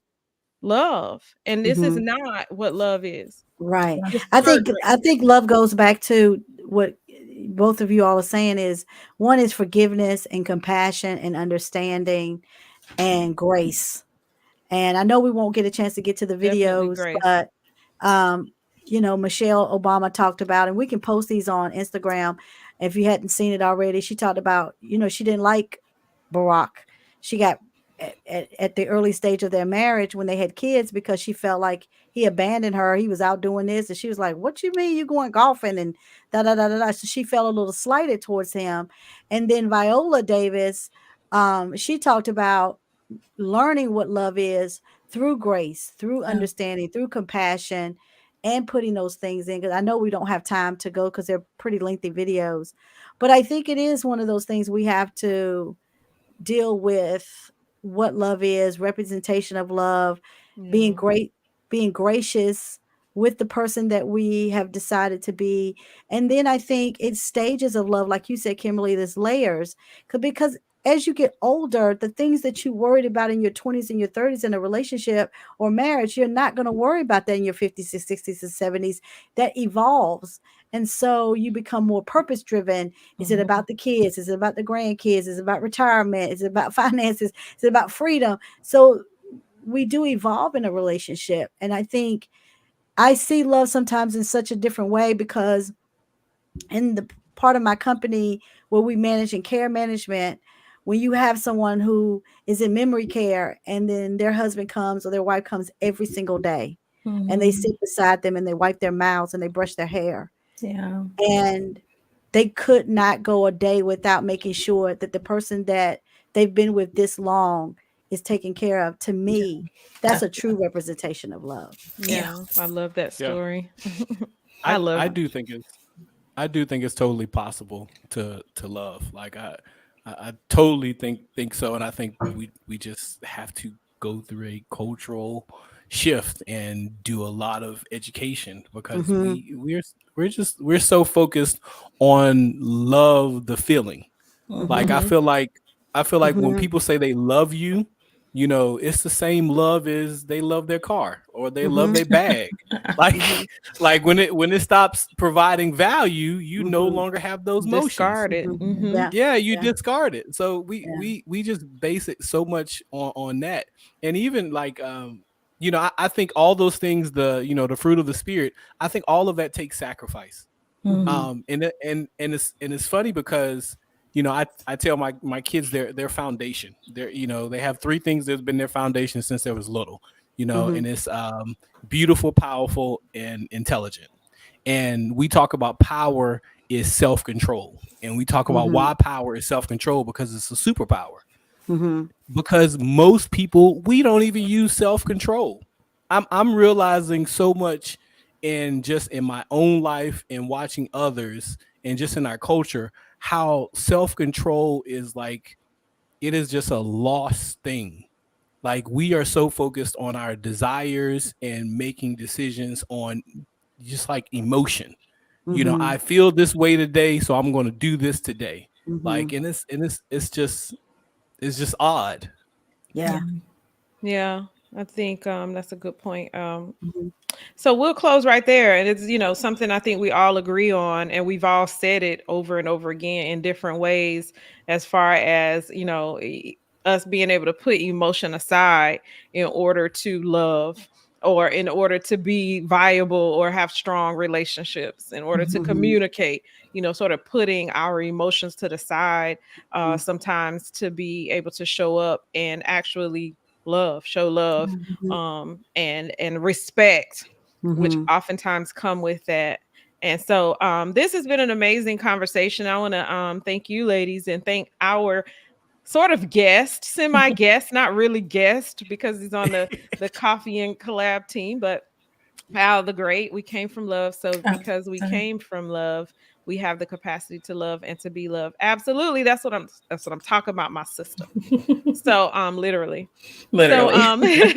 love, and this is Mhm. not what love is. Right. Yeah. It's murdering. I think love goes back to what both of you all are saying is one is forgiveness and compassion and understanding and grace. And I know we won't get a chance to get to the Definitely videos, grace. but um, Michelle Obama talked about, and we can post these on Instagram if you hadn't seen it already. She talked about, she didn't like Barack. She got at the early stage of their marriage when they had kids because she felt like he abandoned her. He was out doing this, and she was like, "What you mean you going golfing?" And da da da da da. So she felt a little slighted towards him. And then Viola Davis, she talked about learning what love is through grace, through Yeah. understanding, through compassion, and putting those things in. Because I know we don't have time to go because they're pretty lengthy videos, but I think it is one of those things we have to deal with what love is, representation of love, being Yeah. great, being gracious with the person that we have decided to be. And then I think it's stages of love, like you said, Kimberly, there's layers. Because as you get older, the things that you worried about in your 20s and your 30s in a relationship or marriage, you're not going to worry about that in your 50s, 60s, and 70s. That evolves. And so you become more purpose driven. Is it Mhm. about the kids? Is it about the grandkids? Is it about retirement? Is it about finances? Is it about freedom? So we do evolve in a relationship. And I think I see love sometimes in such a different way because in the part of my company where we manage in care management, when you have someone who is in memory care and then their husband comes or their wife comes every single day and they Mhm. sit beside them and they wipe their mouths and they brush their hair Yeah. and they could not go a day without making sure that the person that they've been with this long is taken care of. To me, that's a true representation of love. Yeah. Yeah, I love that Yeah, story. I I love I it. do think it's I do think it's totally possible to love. Like I totally think so, and I think we just have to go through a cultural shift and do a lot of education because Mhm. we're so focused on love the feeling. Like Mhm. Mhm. I feel like when Mhm. people say they love you, it's the same love as they love their car or they love Mhm. their bag. Like Mhm. like when it stops providing value, you no Mhm. longer have those motions. Discard it. Mhm. Mhm. Yeah. Yeah, you Yeah. discard it. So we Yeah. we we just base it so much on that. And even like I think all those things, the fruit of the spirit, I think all of that takes sacrifice. Mhm. Mhm. And it's funny because I tell my kids their foundation. They have three things that's been their foundation since they was little. Mhm. And it's beautiful, powerful, and intelligent. And we talk about power is self control, and we talk about Mhm. why power is self control because it's a superpower. Mhm. Because most people we don't even use self control. I'm realizing so much in my own life and watching others and just in our culture how self control is like it is just a lost thing. Like we are so focused on our desires and making decisions on just like emotion. Mhm. I feel this way today, so I'm going to do this today. Like, Mhm. it's just odd. Yeah. Yeah. Yeah, I think that's a good point. Mhm. So we'll close right there. And it's, something I think we all agree on, and we've all said it over and over again in different ways, as far as, us being able to put emotion aside in order to love, or in order to be viable or have strong relationships, in order to Mhm. communicate, sort of putting our emotions to the side, Mhm. sometimes to be able to show up and actually show love, Mhm. and respect, which Mhm. oftentimes come with that. And so this has been an amazing conversation. I want to thank you ladies and thank our sort of guest, semi guest, not really guest because he's on the coffee and collab team, but Al the Great, we came from love. So Oh, because we sorry. came from love, we have the capacity to love and to be loved. Absolutely. That's what I'm talking about, my sister. So literally. So Literally.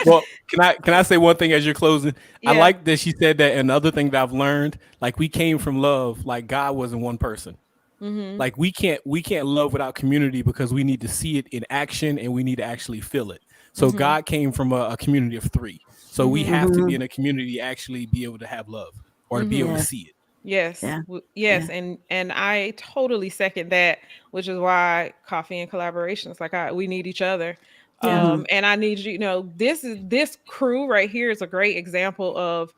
Well, can I say one thing as you're closing? I yeah. like that she said that. And another thing that I've learned, like we came from love, like God wasn't one person. Mm-hmm. Like we can't love without community because we need to see it in action and we need to actually feel it. So Mm-hmm. God came from a community of three. So we Mm-hmm. have to be Mhm. in a community to actually be able to have love or to be Mm-hmm. able to Yes. see it. Yes, Yeah. yes, Yeah. and I totally second that, which is why coffee and collaborations like we need each other, Yeah. Mhm. and I need you. You know, this crew right here is a great example of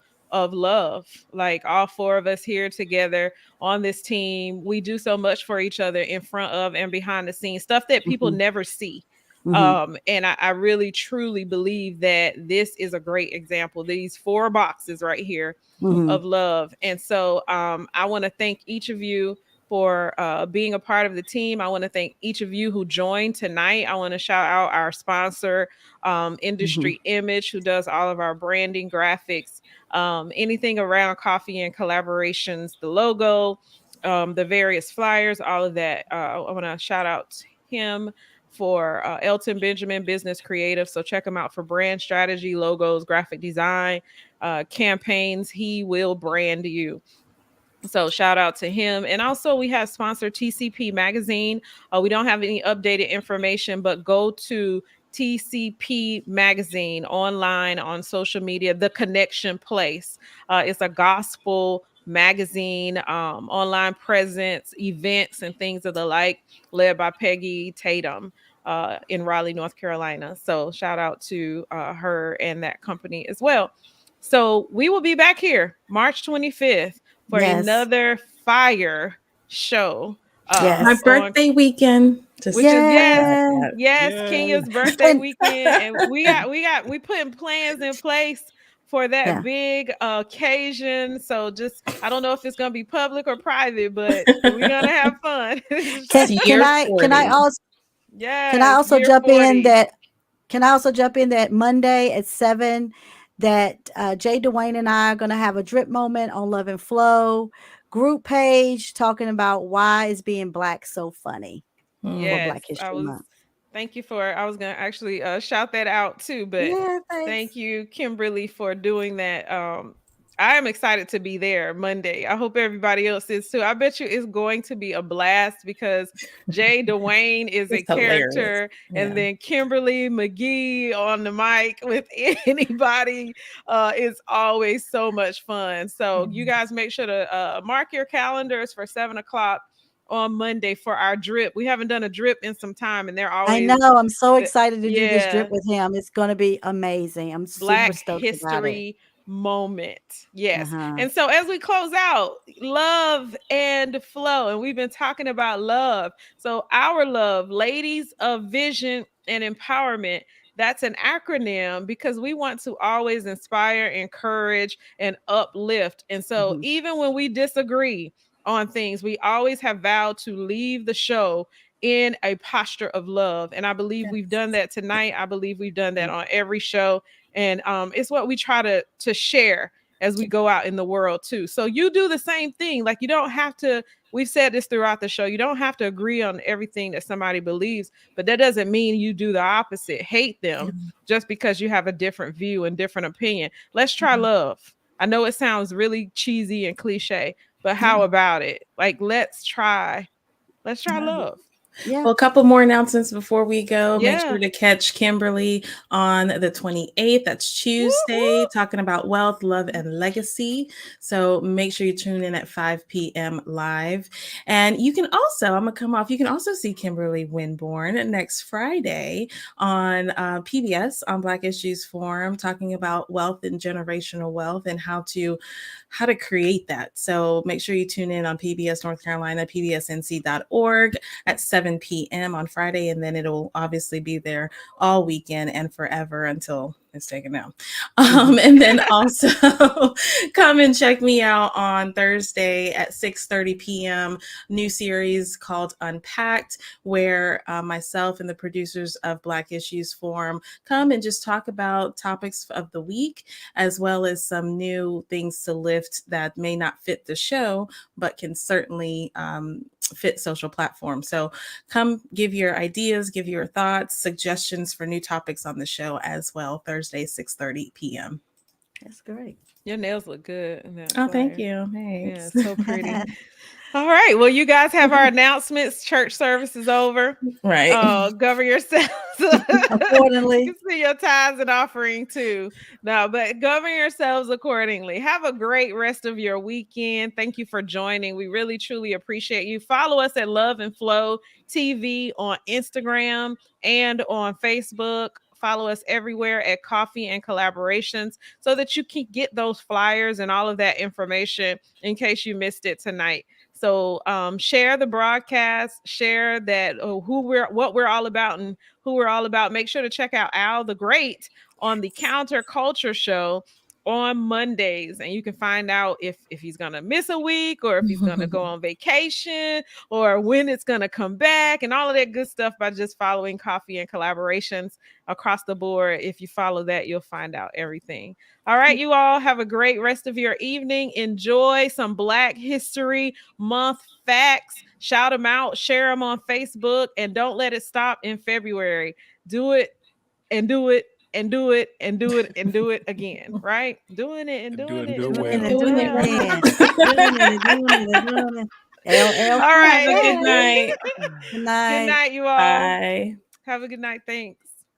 love. Like all four of us here together on this team, we do so much for each other in front of and behind the scenes, stuff that people Mhm. never see. Mhm. And I really truly believe that this is a great example. These four boxes right here Mhm. of love. And so I want to thank each of you for being a part of the team. I want to thank each of you who joined tonight. I want to shout out our sponsor, Mhm. Industry Image, who does all of our branding, graphics, anything around coffee and collaborations, the logo, the various flyers, all of that. I want to shout out him for Elton Benjamin Business Creative. So check him out for brand strategy, logos, graphic design, campaigns. He will brand you. So shout out to him. And also we have sponsored TCP Magazine. We don't have any updated information, but go to TCP Magazine online on social media, the connection place. It's a gospel magazine, online presence, events, and things of the like, led by Peggy Tatum in Raleigh, North Carolina. So shout out to her and that company as well. So we will be back here March 25th for Yes. another fire show My Yes. on birthday weekend. which Just is Yeah. yes, Yay. Kenya's birthday And weekend, and we putting plans in place for that yeah. big occasion. So just I don't know if it's gonna be public or private, but we're gonna have fun. Can it's can year I can I 40. also can I Yes, also year jump in 40. that can I also jump in that Monday at 7 that Jay Dwayne and I are going to have a drip moment on Love and Flow group page talking about why is being black so funny for Hmm. Yes, Black I History was. Month. Thank you for. I was gonna actually shout that out too, but Yeah, thank thanks. you, Kimberly, for doing that. I am excited to be there Monday. I hope everybody else is too. I bet you it's going to be a blast because Jay Dwayne is a It's hilarious. character, and Yeah. then Kimberly McGee on the mic with anybody is always so much fun. So you Mhm. guys make sure to mark your calendars for 7 o'clock on Monday for our drip. We haven't done a drip in some time, and they're I always know. I'm so excited to do this drip yeah, with him. It's going to be amazing. I'm super Black stoked about it. History moment. Yes. Uh-huh. And so as we close out, love and flow. And we've been talking about love. So our love, ladies of vision and empowerment, that's an acronym because we want to always inspire, encourage, and uplift. And so Mhm. even when we disagree on things, we always have vowed to leave the show in a posture of love. And I believe we've Yes. done that tonight. I believe we've done that Yeah. on every show, and it's what we try to share as we go out in the world too. So you do the same thing. Like you don't have to. We've said this throughout the show. You don't have to agree on everything that somebody believes, but that doesn't mean you do the opposite. Hate Yeah. them just because you have a different view and different opinion. Let's try Mhm. love. I know it sounds really cheesy and cliche, but how Yeah. about it? Like let's try Yeah. love. Yeah. Well, a couple more announcements before we go. Make sure Yeah. to catch Kimberly on the 28th. That's Woo, Tuesday, woo. talking about wealth, love, and legacy. So make sure you tune in at 5 p.m. live. And you can also, I'm going to come off, you can also see Kimberly Winborn next Friday on PBS on Black Issues Forum, talking about wealth and generational wealth and how to create that. So make sure you tune in on PBS North Carolina, pbsnc.org at 7 p.m. on Friday, and then it'll obviously be there all weekend and forever until is taken down. And then also come and check me out on Thursday at 6:30 p.m. New series called Unpacked, where myself and the producers of Black Issues Forum come and just talk about topics of the week, as well as some new things to lift that may not fit the show, but can certainly fit social platforms. So come give your ideas, give your thoughts, suggestions for new topics on the show as well. Thursday, 6:30 p.m. That's great. Your nails look good in that Oh, thank flyer. you. Yeah, Thanks. so pretty. All right. Well, you guys have our announcements. Church service is over. Right. Govern yourselves. You Accordingly. can see your tithes and offering too. No, but govern yourselves accordingly. Have a great rest of your weekend. Thank you for joining. We really truly appreciate you. Follow us at Love and Flow TV on Instagram and on Facebook. Follow us everywhere at Coffee and Collaborations so that you can get those flyers and all of that information in case you missed it tonight. So share the broadcast, share that what we're all about and who we're all about. Make sure to check out Al the Great on the Counterculture Show on Mondays, and you can find out if he's gonna miss a week or if he's gonna go on vacation or when it's gonna come back and all of that good stuff by just following Coffee and Collaborations across the board. If you follow that, you'll find out everything. All right, you all have a great rest of your evening. Enjoy some Black History Month facts. Shout them out, share them on Facebook, and don't let it stop in February. Do it and do it and do it and do it and do it again, right? Doing it and doing it and Do it doing Doing it it, well. Doing doing it it well. right. again. Doing it, doing it, doing it. LL All Have a right. good night. Good Good night. night, you all. Bye. Have a good night. Thanks.